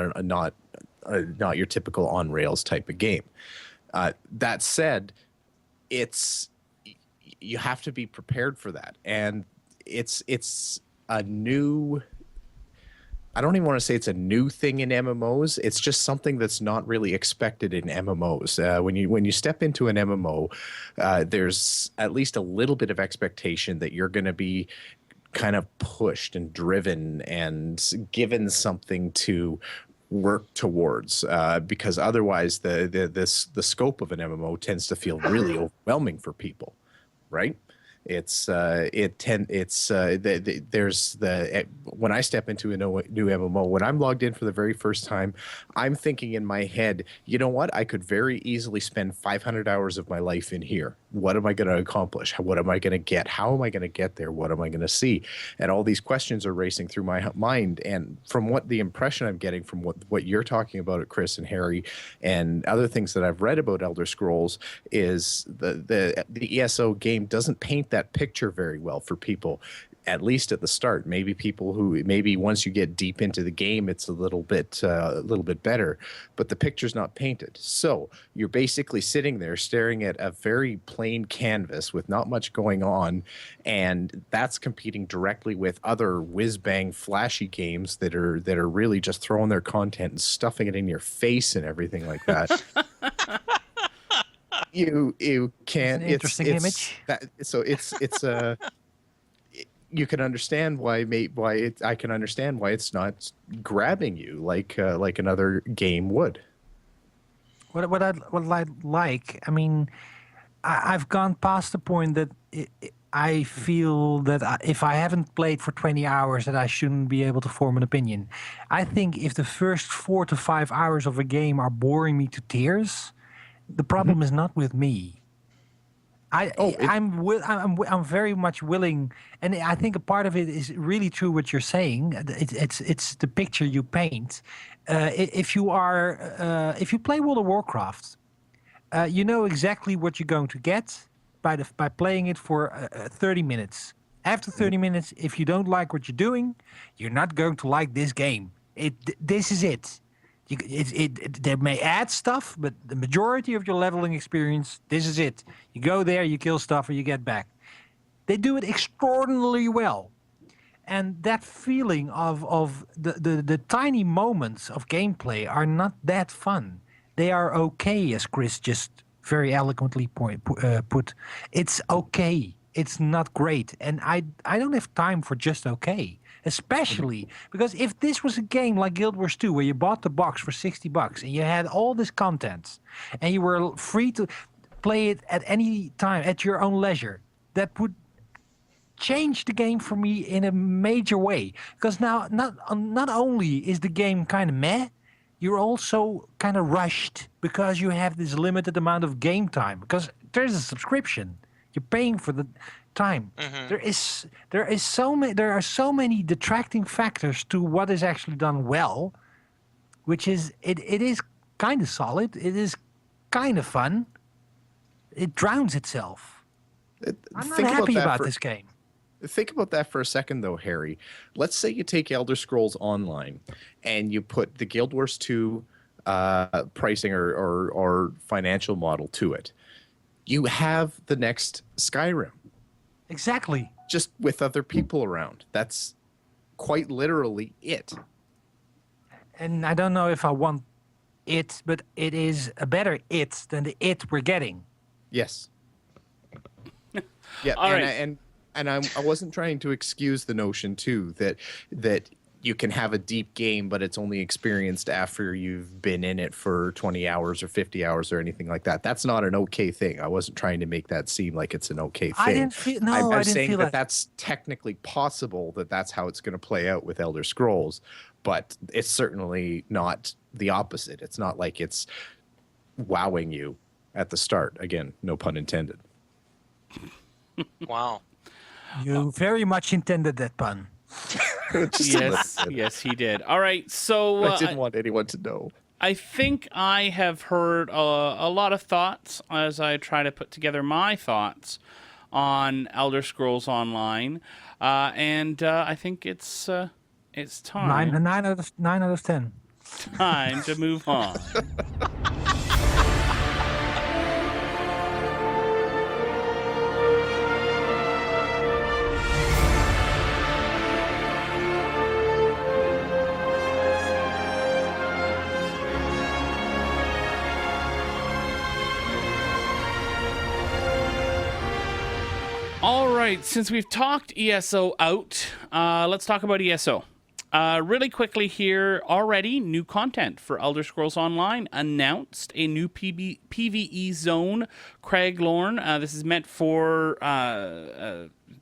not your typical on rails type of game. That said, you have to be prepared for that, and it's a new. I don't even want to say it's a new thing in MMOs. It's just something that's not really expected in MMOs. When you step into an MMO, there's at least a little bit of expectation that you're going to be kind of pushed and driven and given something to work towards, because otherwise the scope of an MMO tends to feel really overwhelming for people, right? There's when I step into a new MMO, when I'm logged in for the very first time, I'm thinking in my head, you know what? I could very easily spend 500 hours of my life in here. What am I going to accomplish? What am I going to get? How am I going to get there? What am I going to see? And all these questions are racing through my mind. And from what the impression I'm getting from what you're talking about at Chris and Harry and other things that I've read about Elder Scrolls is the ESO game doesn't paint that picture very well for people, at least at the start. Maybe people who once you get deep into the game, it's a little bit better, but the picture's not painted. So you're basically sitting there staring at a very plain canvas with not much going on, and that's competing directly with other whiz-bang flashy games that are really just throwing their content and stuffing it in your face and everything like that. You can't. It's an interesting image. You can understand I can understand why it's not grabbing you like another game would. What I like, I mean, I've gone past the point that I feel that if I haven't played for 20 hours, that I shouldn't be able to form an opinion. I think if the first 4 to 5 hours of a game are boring me to tears, the problem is not with me. I'm very much willing, and I think a part of it is really true what you're saying. It's the picture you paint. If you play World of Warcraft, you know exactly what you're going to get by playing it for 30 minutes. After 30 minutes, if you don't like what you're doing, you're not going to like this game. This is it. They may add stuff, but the majority of your leveling experience, this is it. You go there, you kill stuff, or you get back. They do it extraordinarily well. And that feeling of the tiny moments of gameplay are not that fun. They are okay, as Chris just very eloquently put. It's okay. It's not great. And I don't have time for just okay. Especially because if this was a game like Guild Wars 2 where you bought the box for $60 and you had all this content and you were free to play it at any time at your own leisure, that would change the game for me in a major way. Because now not only is the game kind of meh, you're also kind of rushed because you have this limited amount of game time because there's a subscription. You're paying for the time. There are so many detracting factors to what is actually done well, which is it is kind of solid. It is kind of fun. It drowns itself. I'm not happy about this game. Think about that for a second, though, Harry. Let's say you take Elder Scrolls Online and you put the Guild Wars 2 pricing or financial model to it. You have the next Skyrim. Exactly. Just with other people around. That's quite literally it. And I don't know if I want it, but it is a better it than the it we're getting. Yes. Yeah, All right. And I wasn't trying to excuse the notion too that you can have a deep game, but it's only experienced after you've been in it for 20 hours or 50 hours or anything like that. That's not an okay thing. I wasn't trying to make that seem like it's an okay thing. I didn't feel I'm saying that that's technically possible, that's how it's going to play out with Elder Scrolls, but it's certainly not the opposite. It's not like it's wowing you at the start. Again, no pun intended. Wow. You very much intended that pun. Yes, he did. All right, so I didn't want anyone to know. I think I have heard a lot of thoughts as I try to put together my thoughts on Elder Scrolls Online, and I think it's time. 9 out of 10. Time to move on. All right, since we've talked ESO out, let's talk about ESO. Really quickly here, already new content for Elder Scrolls Online announced a new PvE zone, Craglorn. This is meant for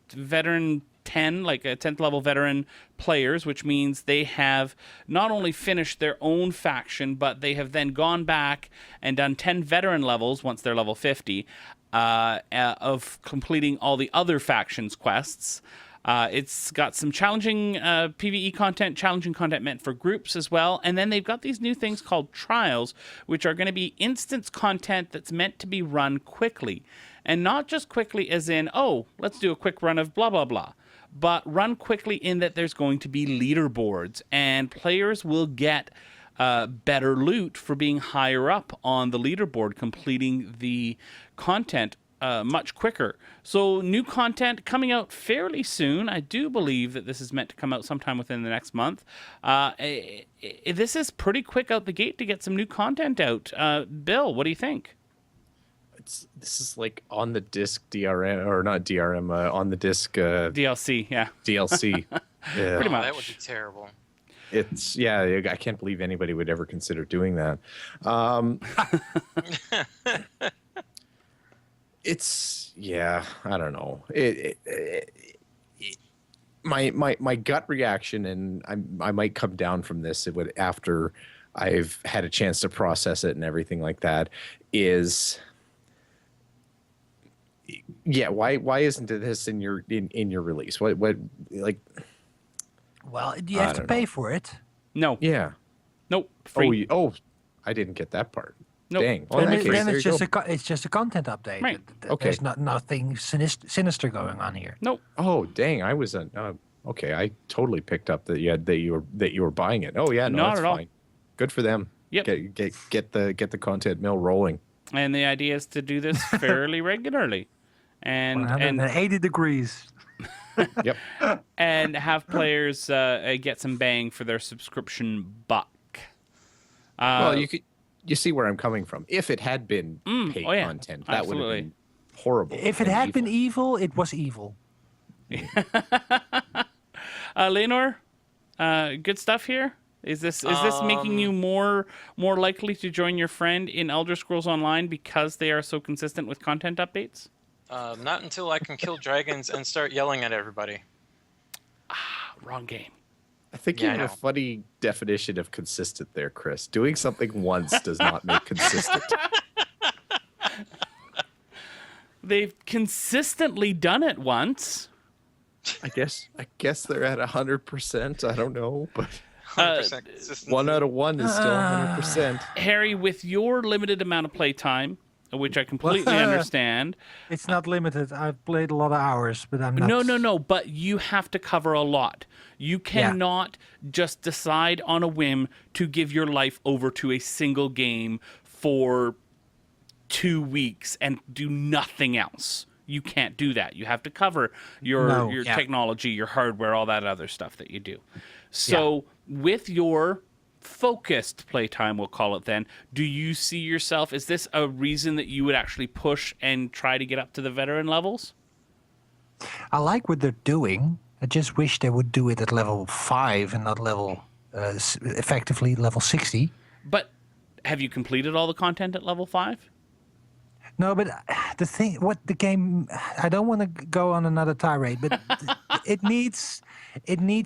veteran 10, like a 10th level veteran players, which means they have not only finished their own faction, but they have then gone back and done 10 veteran levels once they're level 50 of completing all the other factions quests. It's got some challenging PvE content, challenging content meant for groups as well. And then they've got these new things called trials, which are going to be instance content that's meant to be run quickly. And not just quickly as in, oh, let's do a quick run of blah, blah, blah. But run quickly in that there's going to be leaderboards. And players will get better loot for being higher up on the leaderboard, completing the content much quicker. So new content coming out fairly soon. I do believe that this is meant to come out sometime within the next month. This is pretty quick out the gate to get some new content out. Bill, what do you think? this is like on the disc DRM or not DRM on the disc DLC, yeah. DLC. Yeah. Pretty much. That would be terrible. It's I can't believe anybody would ever consider doing that. It's I don't know. My gut reaction, and I might come down from this after I've had a chance to process it and everything like that, is why isn't this in your release? What like? Well, you have to pay for it. No. Yeah. Nope. Free. I didn't get that part. Nope. Dang. Well, in that case, Then there it's you just go. it's just a content update. Right. Okay. There's nothing sinister going on here. Nope. Oh, dang! I was okay. I totally picked up that you were buying it. Oh yeah, no, Not that's at all. fine. Good for them. Yep. Get the content mill rolling. And the idea is to do this fairly regularly, and 180 degrees. Yep. and have players get some bang for their subscription buck. Well, you see where I'm coming from. If it had been paid content, that would have Absolutely. been horrible. If it had been evil, it was evil. Leonor, good stuff here. Is this making you more likely to join your friend in Elder Scrolls Online because they are so consistent with content updates? Not until I can kill dragons and start yelling at everybody. Wrong game. I think Yeah, you I have a know. funny definition of consistent there, Chris. Doing something once does not make consistent. They've consistently done it once. I guess they're at 100%. I don't know, but 100% consistency. 1 out of 1 is still 100%. Harry, with your limited amount of playtime, which I completely understand. It's not limited. I've played a lot of hours, but I'm not. No. But you have to cover a lot. You cannot just decide on a whim to give your life over to a single game for 2 weeks and do nothing else. You can't do that. You have to cover your technology, your hardware, all that other stuff that you do. So with your focused playtime, we'll call it then, do you see yourself, is this a reason that you would actually push and try to get up to the veteran levels? I like what they're doing. I just wish they would do it at level 5 and not level, effectively level 60. But have you completed all the content at level 5? No, but the thing, what the game, I don't want to go on another tirade, but it needs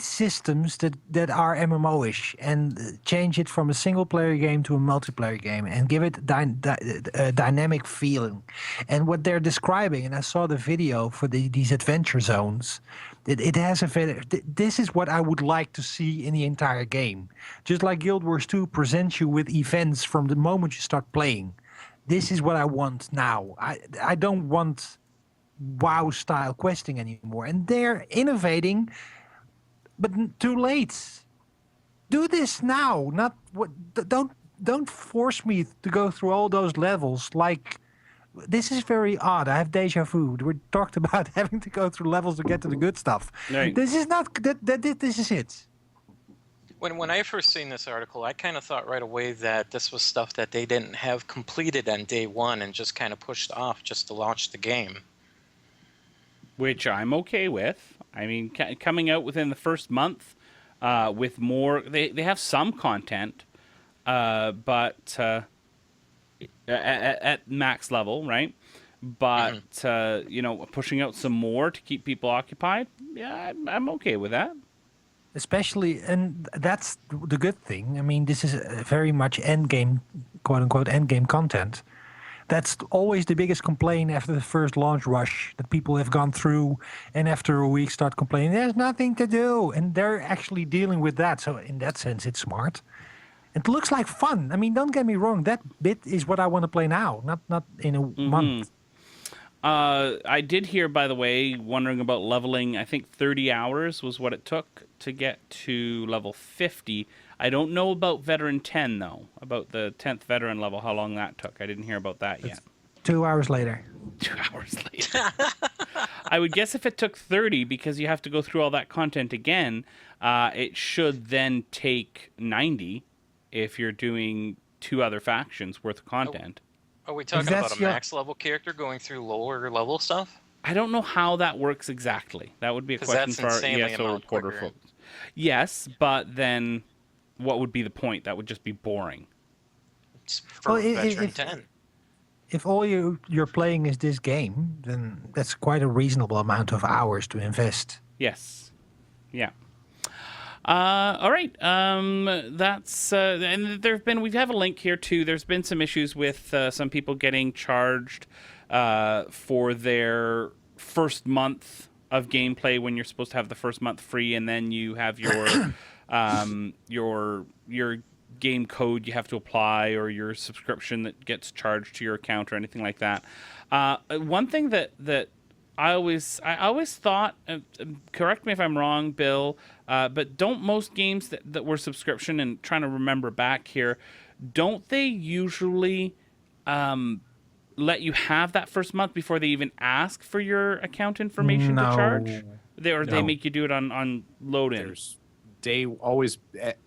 systems that are MMO-ish and change it from a single-player game to a multiplayer game and give it a dynamic feeling. And what they're describing, and I saw the video for these adventure zones, it has this is what I would like to see in the entire game. Just like Guild Wars 2 presents you with events from the moment you start playing. This is what I want now. I don't want WoW-style questing anymore. And they're innovating, but too late. Do this now. Not what. Don't force me to go through all those levels. Like, this is very odd. I have deja vu. We talked about having to go through levels to get to the good stuff. Right. This is not. This is it. When I first seen this article, I kind of thought right away that this was stuff that they didn't have completed on day one and just kind of pushed off just to launch the game. Which I'm okay with. I mean, coming out within the first month with more... They have some content, but at max level, right? But, pushing out some more to keep people occupied, yeah, I'm okay with that. Especially, and that's the good thing. I mean, this is very much endgame, quote unquote, endgame content. That's always the biggest complaint after the first launch rush that people have gone through, and after a week start complaining, there's nothing to do. And they're actually dealing with that. So in that sense, it's smart. It looks like fun. I mean, don't get me wrong. That bit is what I want to play now, not in a month. I did hear, by the way, wondering about leveling, I think 30 hours was what it took to get to level 50. I don't know about Veteran 10, though, about the 10th Veteran level, how long that took. I didn't hear about that yet. 2 hours later. 2 hours later. I would guess if it took 30, because you have to go through all that content again, it should then take 90 if you're doing 2 other factions worth of content. Are we talking that's about a your- max level character going through lower level stuff? I don't know how that works exactly. That would be a 'Cause question that's for our insanely ESO amount reporter quicker. folks. Yes, but then what would be the point? That would just be boring. It's for Well, veteran if- 10. If all you're playing is this game, then that's quite a reasonable amount of hours to invest. Yes. Yeah. All right. That's and we have a link here too. There's been some issues with some people getting charged for their first month of gameplay when you're supposed to have the first month free, and then you have your game code you have to apply, or your subscription that gets charged to your account or anything like that. One thing that I always thought, correct me if I'm wrong, Bill, but don't most games that were subscription, and trying to remember back here, don't they usually let you have that first month before they even ask for your account information to charge? They make you do it on load-in? There's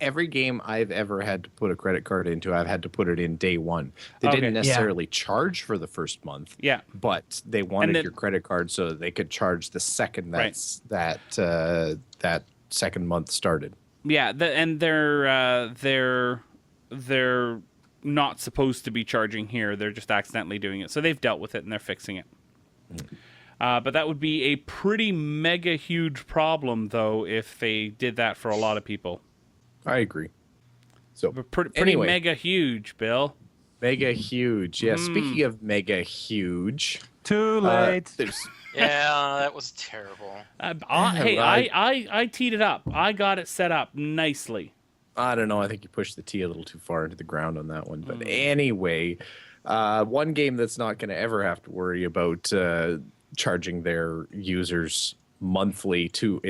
every game I've ever had to put a credit card into, I've had to put it in day one. They Okay. didn't necessarily charge for the first month, Yeah. but they wanted then- your credit card so that they could charge the second Right. that second month started. Yeah, and they're not supposed to be charging here. They're just accidentally doing it. So they've dealt with it and they're fixing it. But that would be a pretty mega huge problem, though, if they did that for a lot of people. I agree. So Pretty anyway, mega huge, Bill. mega huge. Yeah. Speaking of mega huge, Too late. there's Yeah, that was terrible. Hey, right. I teed it up. I got it set up nicely. I don't know. I think you pushed the tee a little too far into the ground on that one. But anyway, one game that's not going to ever have to worry about charging their users monthly too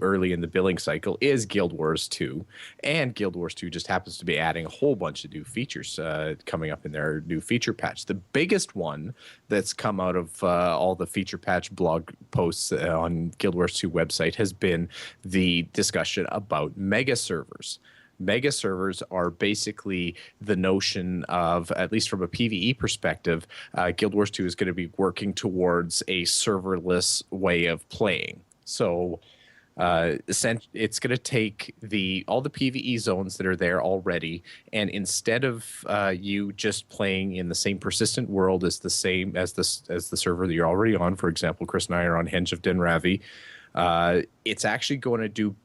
early in the billing cycle is Guild Wars 2. And Guild Wars 2 just happens to be adding a whole bunch of new features coming up in their new feature patch. The biggest one that's come out of all the feature patch blog posts on Guild Wars 2 website has been the discussion about mega servers. Mega servers are basically the notion of, at least from a PvE perspective, Guild Wars 2 is going to be working towards a serverless way of playing. So it's going to take all the PvE zones that are there already, and instead of you just playing in the same persistent world as the server that you're already on, for example, Chris and I are on Henge of Denravi, it's actually going to do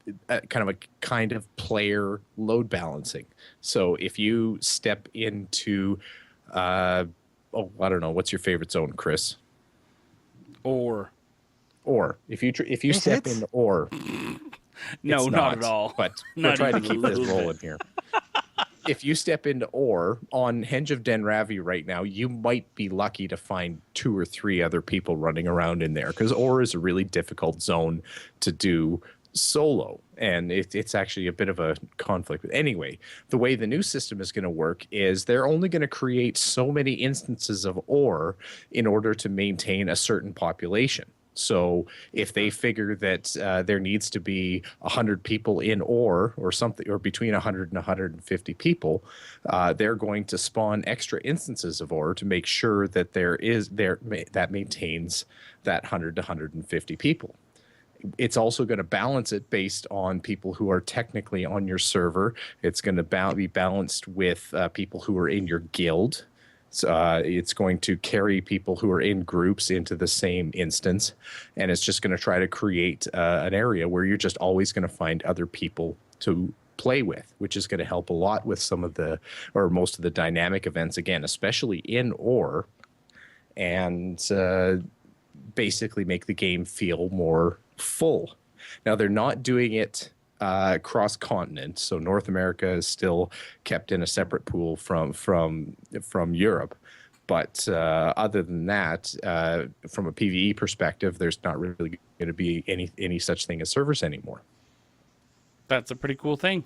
kind of player load balancing. So if you step into, I don't know, what's your favorite zone, Chris? Or If you Is step it? into Or, no, it's not at all. But Not we're trying to even keep a this little bit. rolling here. If you step into Or on Henge of Denravi right now, you might be lucky to find 2 or 3 other people running around in there, because Or is a really difficult zone to do solo, and it's actually a bit of a conflict. But anyway, the way the new system is going to work is they're only going to create so many instances of Or in order to maintain a certain population. So if they figure that there needs to be 100 people in or something, or between 100 and 150 people, they're going to spawn extra instances of Or to make sure that that maintains that 100 to 150 people. It's also going to balance it based on people who are technically on your server. It's going to be balanced with people who are in your guild. It's going to carry people who are in groups into the same instance, and it's just going to try to create an area where you're just always going to find other people to play with, which is going to help a lot with most of the dynamic events, again, especially in Or, and basically make the game feel more full. Now, they're not doing it cross-continent, so North America is still kept in a separate pool from Europe. But other than that, from a PvE perspective, there's not really going to be any such thing as servers anymore. That's a pretty cool thing.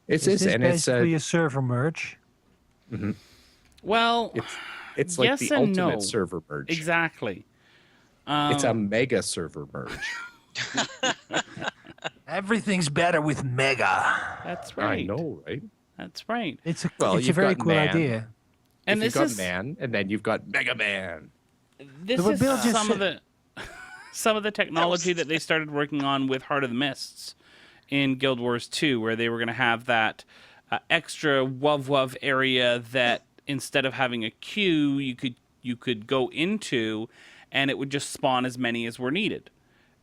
Is this basically a server merge? Well, it's like yes the and ultimate no. server merge. Exactly. It's a mega server merge. Everything's better with mega. That's right. I know, right? That's right. It's a Well, it's a you've very got cool man. idea. And if you've this got is Man, and then you've got Mega Man. this But is Bill just some of said- the some of the technology that they started working on with Heart of the Mists in Guild Wars 2, where they were going to have that extra wuv area that instead of having a queue, you could go into, and it would just spawn as many as were needed.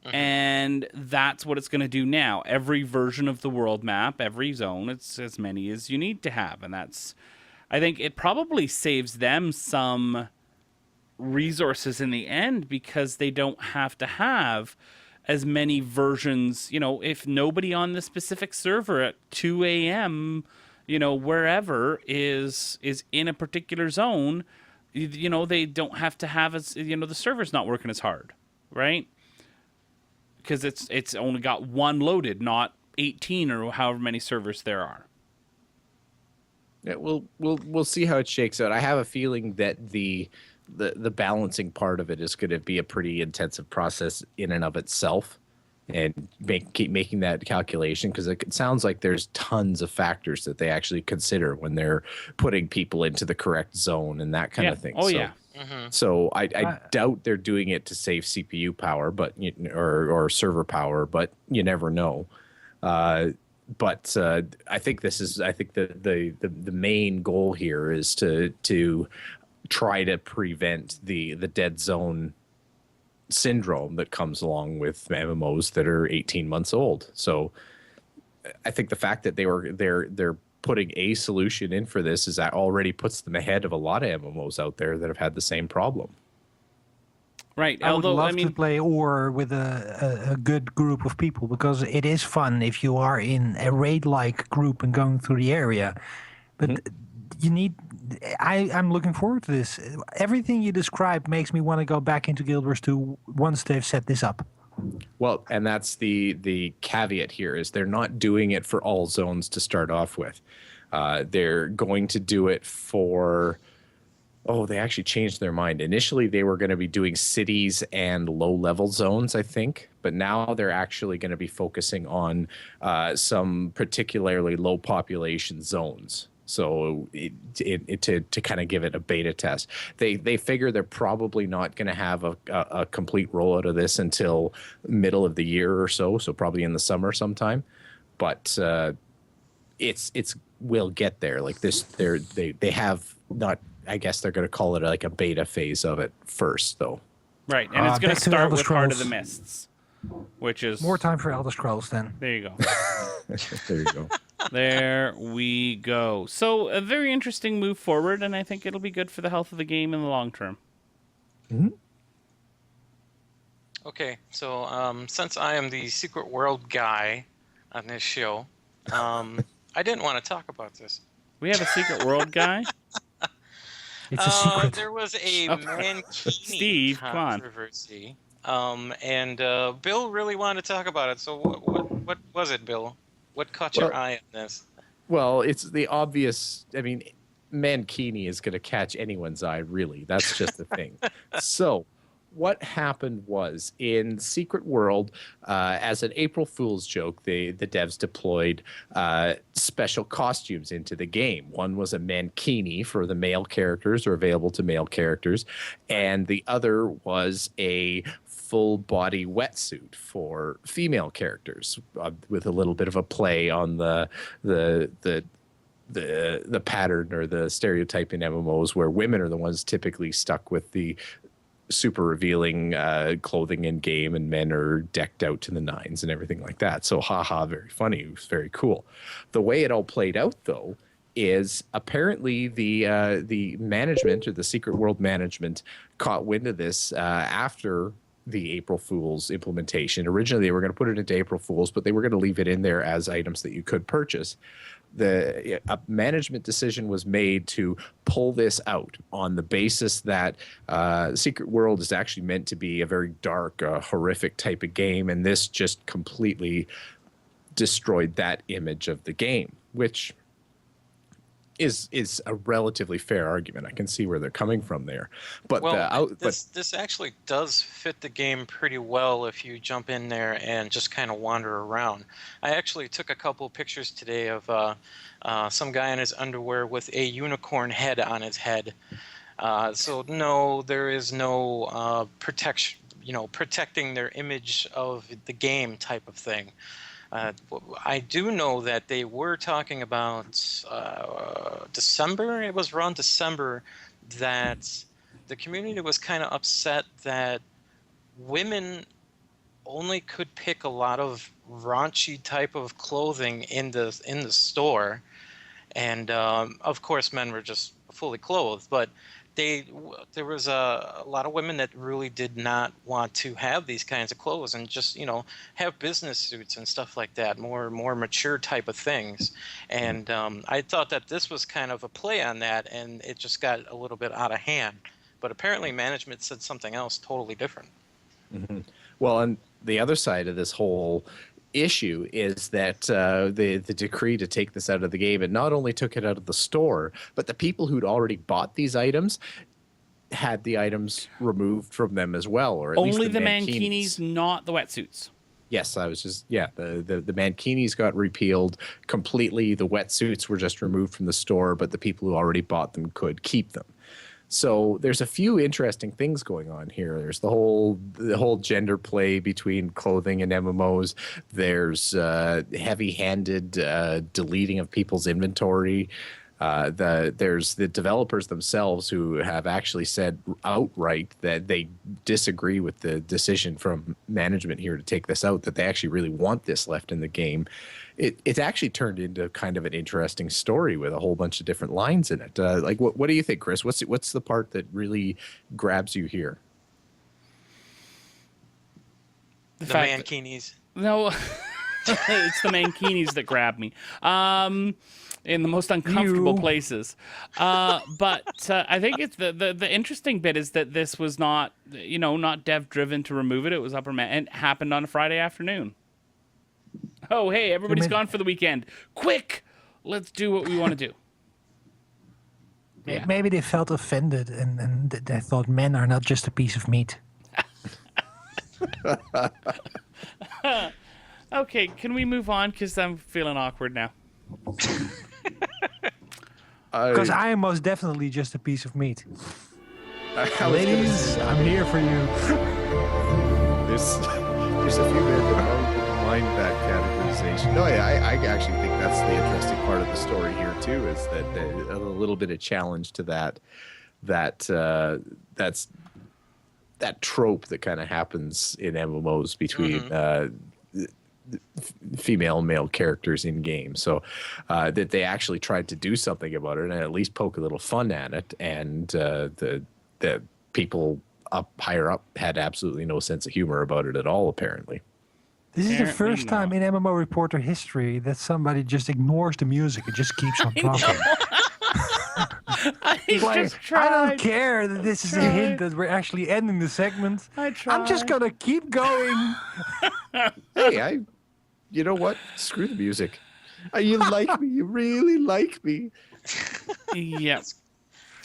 And that's what it's going to do now. Every version of the world map, every zone, it's as many as you need to have. And that's, I think it probably saves them some resources in the end because they don't have to have as many versions. You know, if nobody on the specific server at 2 a.m., you know, wherever is in a particular zone, you know, they don't have to have as, you know, the server's not working as hard, right? Because it's only got one loaded, not 18 or however many servers there are. Yeah, we'll see how it shakes out. I have a feeling that the balancing part of it is going to be a pretty intensive process in and of itself, and keep making that calculation, because it sounds like there's tons of factors that they actually consider when they're putting people into the correct zone and that kind of thing. Oh, so, yeah. So I doubt they're doing it to save CPU power, but or server power, but you never know. But I think the main goal here is to try to prevent the dead zone syndrome that comes along with MMOs that are 18 months old. So I think the fact that they're putting a solution in for this is that already puts them ahead of a lot of MMOs out there that have had the same problem. Right. I would Although, love to play Ore with a good group of people, because it is fun if you are in a raid-like group and going through the area. But you need... I'm looking forward to this. Everything you described makes me want to go back into Guild Wars 2 once they've set this up. Well, and that's the caveat here, is they're not doing it for all zones to start off with. They're going to do it for... Oh, they actually changed their mind. Initially, they were going to be doing cities and low-level zones, I think. But now they're actually going to be focusing on some particularly low-population zones. So to kind of give it a beta test. They figure they're probably not going to have a complete rollout of this until middle of the year or so probably in the summer sometime. But it's will get there. Like this, they have not... I guess they're going to call it like a beta phase of it first, though. right, and it's going back to to start Elder with Heart of the Scrolls. Mists, which is... More time for Elder Scrolls then. There you go. There you go. There we go. So a very interesting move forward, and I think it'll be good for the health of the game in the long term. Okay, so since I am the Secret World guy on this show, I didn't want to talk about this. We have a Secret World guy? It's a secret. There was a Mankini Steve, come on. controversy, and Bill really wanted to talk about it. So what was it, Bill? What caught your eye on this? Well, it's the obvious. I mean, Mankini is going to catch anyone's eye, really. That's just the thing. So what happened was, in Secret World, as an April Fool's joke, the devs deployed special costumes into the game. One was a mankini for the male characters, or available to male characters, and the other was a full body wetsuit for female characters, with a little bit of a play on the pattern or the stereotype in MMOs, where women are the ones typically stuck with the super revealing clothing in game, and men are decked out to the nines and everything like that. So haha, very funny. It was very cool. The way it all played out, though, is apparently the management, or the Secret World management, caught wind of this after the April Fool's implementation. Originally, they were going to put it into April Fool's, but they were going to leave it in there as items that you could purchase. A management decision was made to pull this out on the basis that Secret World is actually meant to be a very dark, horrific type of game, and this just completely destroyed that image of the game, which is a relatively fair argument. I can see where they're coming from there. But Well, this actually does fit the game pretty well if you jump in there and just kind of wander around. I actually took a couple pictures today of some guy in his underwear with a unicorn head on his head. So no, there is no protection, protecting their image of the game type of thing. I do know that they were talking about December. It was around December that the community was kind of upset that women only could pick a lot of raunchy type of clothing in the store, and of course men were just fully clothed, but there was a lot of women that really did not want to have these kinds of clothes and just have business suits and stuff like that, more mature type of things. And I thought that this was kind of a play on that, and it just got a little bit out of hand. But apparently management said something else totally different. Mm-hmm. Well, and the other side of this whole issue is that the decree to take this out of the game, and not only took it out of the store, but the people who'd already bought these items had the items removed from them as well, or at Only least the Mankinis, not the wetsuits. Yes, I was just the Mankinis got repealed completely. The wetsuits were just removed from the store, but the people who already bought them could keep them. So there's a few interesting things going on here. There's the whole gender play between clothing and MMOs. There's heavy-handed deleting of people's inventory. There's the developers themselves who have actually said outright that they disagree with the decision from management here to take this out, that they actually really want this left in the game. It's actually turned into kind of an interesting story with a whole bunch of different lines in it. What do you think, Chris? What's the part that really grabs you here? The Mankinis. No, it's the Mankinis that grab me. In the most uncomfortable places. But I think it's the interesting bit is that this was not dev driven to remove it. It was and it happened on a Friday afternoon. Oh, hey, everybody's gone for the weekend. Quick, let's do what we want to do. Yeah. Maybe they felt offended and they thought men are not just a piece of meat. Okay, can we move on? Because I'm feeling awkward now. Because I am most definitely just a piece of meat. Ladies, I'm here for you. There's a few men that don't mind that categorization. No, I actually think that's the interesting part of the story here too, is that a little bit of challenge to that trope that kind of happens in MMOs between female and male characters in game. So that they actually tried to do something about it and at least poke a little fun at it, and the people higher up had absolutely no sense of humor about it at all, apparently. This is the first time in MMO Reporter history that somebody just ignores the music and just keeps on talking. I don't care that this is a hint that we're actually ending the segment. I'm just gonna keep going. Hey, you know what? Screw the music. You like me. You really like me. Yep.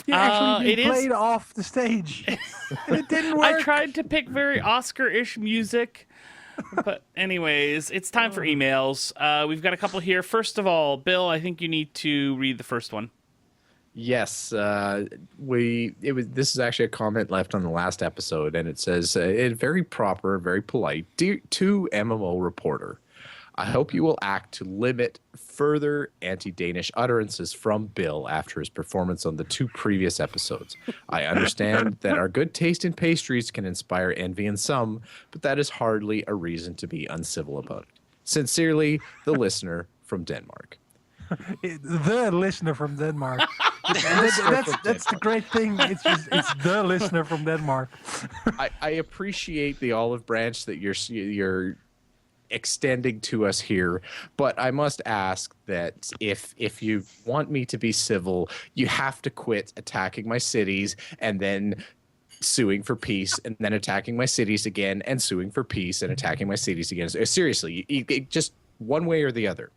You actually played off the stage. And it didn't work. I tried to pick very Oscar-ish music. But anyways, it's time for emails. We've got a couple here. First of all, Bill, I think you need to read the first one. Yes, this is actually a comment left on the last episode, and it says, very proper, very polite, to MMO Reporter. I hope you will act to limit further anti-Danish utterances from Bill after his performance on the 2 previous episodes. I understand that our good taste in pastries can inspire envy in some, but that is hardly a reason to be uncivil about it. Sincerely, the listener from Denmark. The listener from Denmark. That's the great thing. It's the listener from Denmark. I appreciate the olive branch that you're extending to us here, but I must ask that if you want me to be civil, you have to quit attacking my cities and then suing for peace, and then attacking my cities again and suing for peace and attacking my cities again. Seriously, you just one way or the other.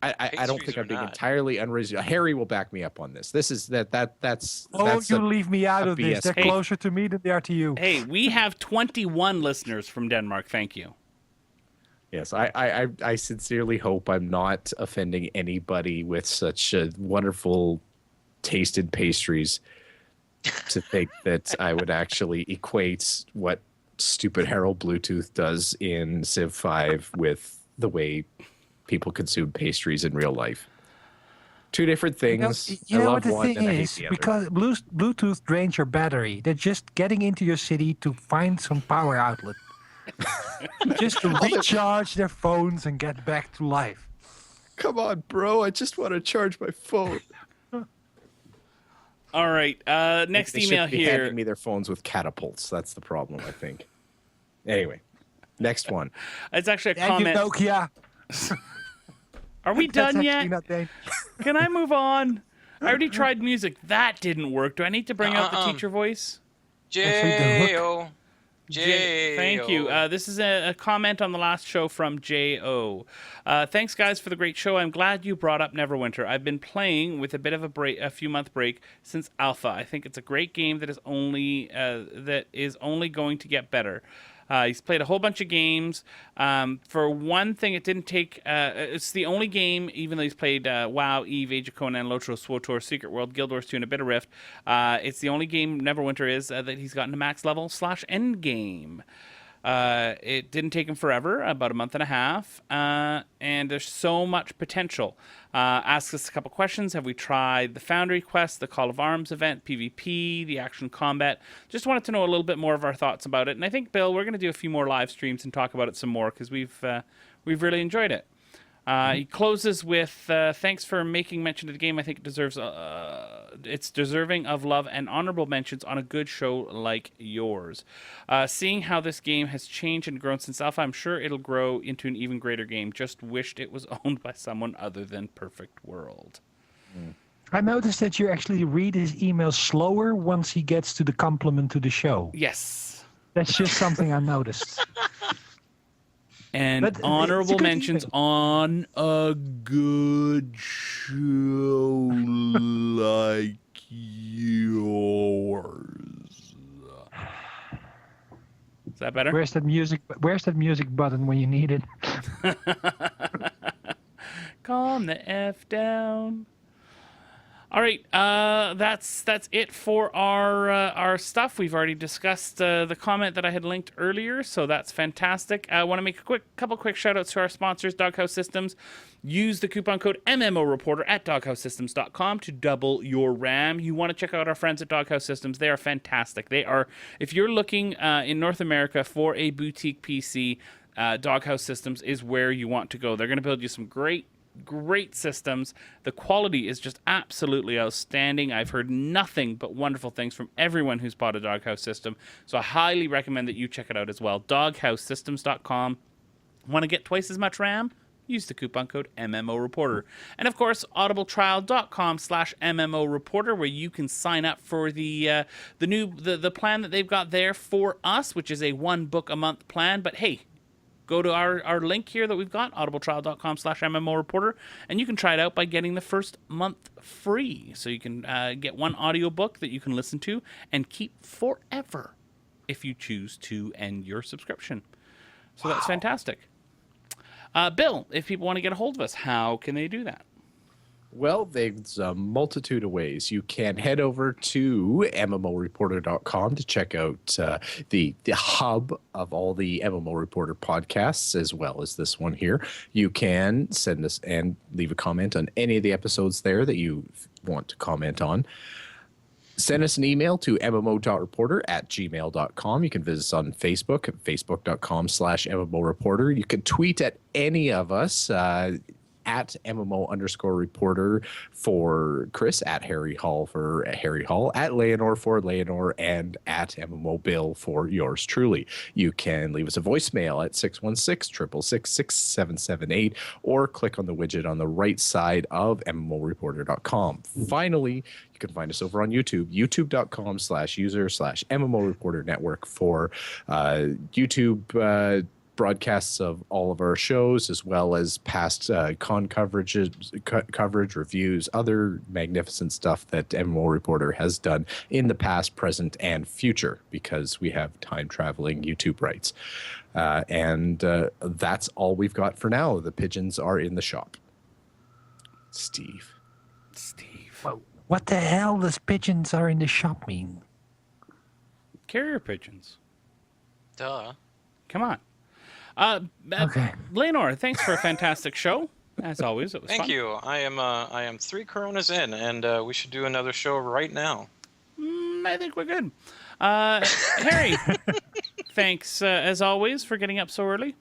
I don't Pastries think or I'm being not. entirely unreasonable. Harry will back me up on this. This is that's Oh, that's you a, leave me out a of this. BS. They're Hey. closer to me than they are to you. Hey, we have 21 listeners from Denmark. Thank you. Yes, I sincerely hope I'm not offending anybody with such wonderful tasted pastries to think that I would actually equate what stupid Harold Bluetooth does in Civ 5 with the way people consume pastries in real life. Two different things. You I know love what the one thing and I hate is? the other. Because Bluetooth drains your battery. They're just getting into your city to find some power outlet. Just to recharge their phones and get back to life. Come on, bro. I just want to charge my phone. All right. Next They email should be here. handing me their phones with catapults. That's the problem, I think. Anyway, next one. It's actually a And you comment. Nokia. Are we That's done actually yet? not dangerous. Can I move on? I already tried music. That didn't work. Do I need to bring out the teacher voice? J-O. Thank you. This is a comment on the last show from J.O. Thanks, guys, for the great show. I'm glad you brought up Neverwinter. I've been playing with a bit of a few month break since Alpha. I think it's a great game that is only going to get better. He's played a whole bunch of games. For one thing, it didn't take... it's the only game, even though he's played WoW, EVE, Age of Conan, Lotro, SWTOR, Secret World, Guildwars 2, and a bit of Rift. It's the only game, Neverwinter is, that he's gotten to max level / end game. It didn't take him forever, about a month and a half, and there's so much potential. Ask us a couple questions. Have we tried the Foundry Quest, the Call of Arms event, PvP, the action combat? Just wanted to know a little bit more of our thoughts about it. And I think, Bill, we're going to do a few more live streams and talk about it some more because we've really enjoyed it. He closes with, thanks for making mention of the game. I think it deserves, it's deserving of love and honorable mentions on a good show like yours. Seeing how this game has changed and grown since Alpha, I'm sure it'll grow into an even greater game. Just wished it was owned by someone other than Perfect World. I noticed that you actually read his emails slower once he gets to the compliment to the show. Yes. That's just something I noticed. And But it's a honorable good mentions email. on a good show like yours. Is that better? Where's that music button when you need it? Calm the F down. All right, that's it for our stuff. We've already discussed the comment that I had linked earlier, so that's fantastic. I want to make a couple quick shout-outs to our sponsors, Doghouse Systems. Use the coupon code MMO Reporter at doghousesystems.com to double your RAM. You want to check out our friends at Doghouse Systems. They are fantastic. They are, if you're looking in North America for a boutique PC, Doghouse Systems is where you want to go. They're going to build you some great systems. The quality is just absolutely outstanding. I've heard nothing but wonderful things from everyone who's bought a Doghouse system, so I highly recommend that you check it out as well. doghousesystems.com. Want to get twice as much RAM? Use the coupon code MMO Reporter. And of course, audibletrial.com/MMO Reporter, where you can sign up for the plan that they've got there for us, which is a 1 book a month plan. But hey, go to our link here that we've got, audibletrial.com/MMO Reporter, and you can try it out by getting the first month free. So you can get 1 audiobook that you can listen to and keep forever if you choose to end your subscription. So that's fantastic. Bill, if people want to get a hold of us, how can they do that? Well, there's a multitude of ways. You can head over to MMOReporter.com to check out the hub of all the MMO Reporter podcasts, as well as this one here. You can send us and leave a comment on any of the episodes there that you want to comment on. Send us an email to mmo.reporter@gmail.com. You can visit us on Facebook at facebook.com/MMOReporter. You can tweet at any of us at MMO_reporter for Chris, at Harry Hall for Harry Hall, at Leonor for Leonor, and at MMO Bill for yours truly. You can leave us a voicemail at 616-666-6778 or click on the widget on the right side of MMOReporter.com. Finally, you can find us over on YouTube, youtube.com/user/MMO Reporter Network for YouTube broadcasts of all of our shows, as well as past con coverage, reviews, other magnificent stuff that MMO Reporter has done in the past, present, and future, because we have time-traveling YouTube rights. And that's all we've got for now. The pigeons are in the shop. Steve. What the hell does pigeons are in the shop mean? Carrier pigeons. Duh. Come on. Okay. Lenore, thanks for a fantastic show. As always, it was Thank fun. you. I am 3 Coronas in, and we should do another show right now. I think we're good. Harry, thanks as always for getting up so early.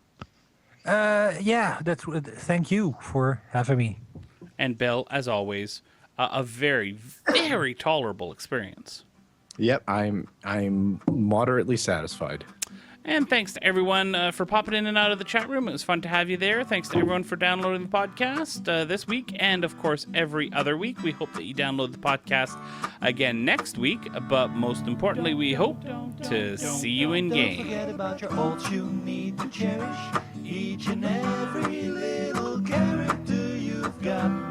Yeah, thank you for having me. And Bill, as always, a very, very tolerable experience. Yep, I'm moderately satisfied. And thanks to everyone for popping in and out of the chat room. It was fun to have you there. Thanks to everyone for downloading the podcast this week and, of course, every other week. We hope that you download the podcast again next week. But most importantly, we hope to see you in Don't game. forget about your ults you need to cherish. Each and every little character you've got.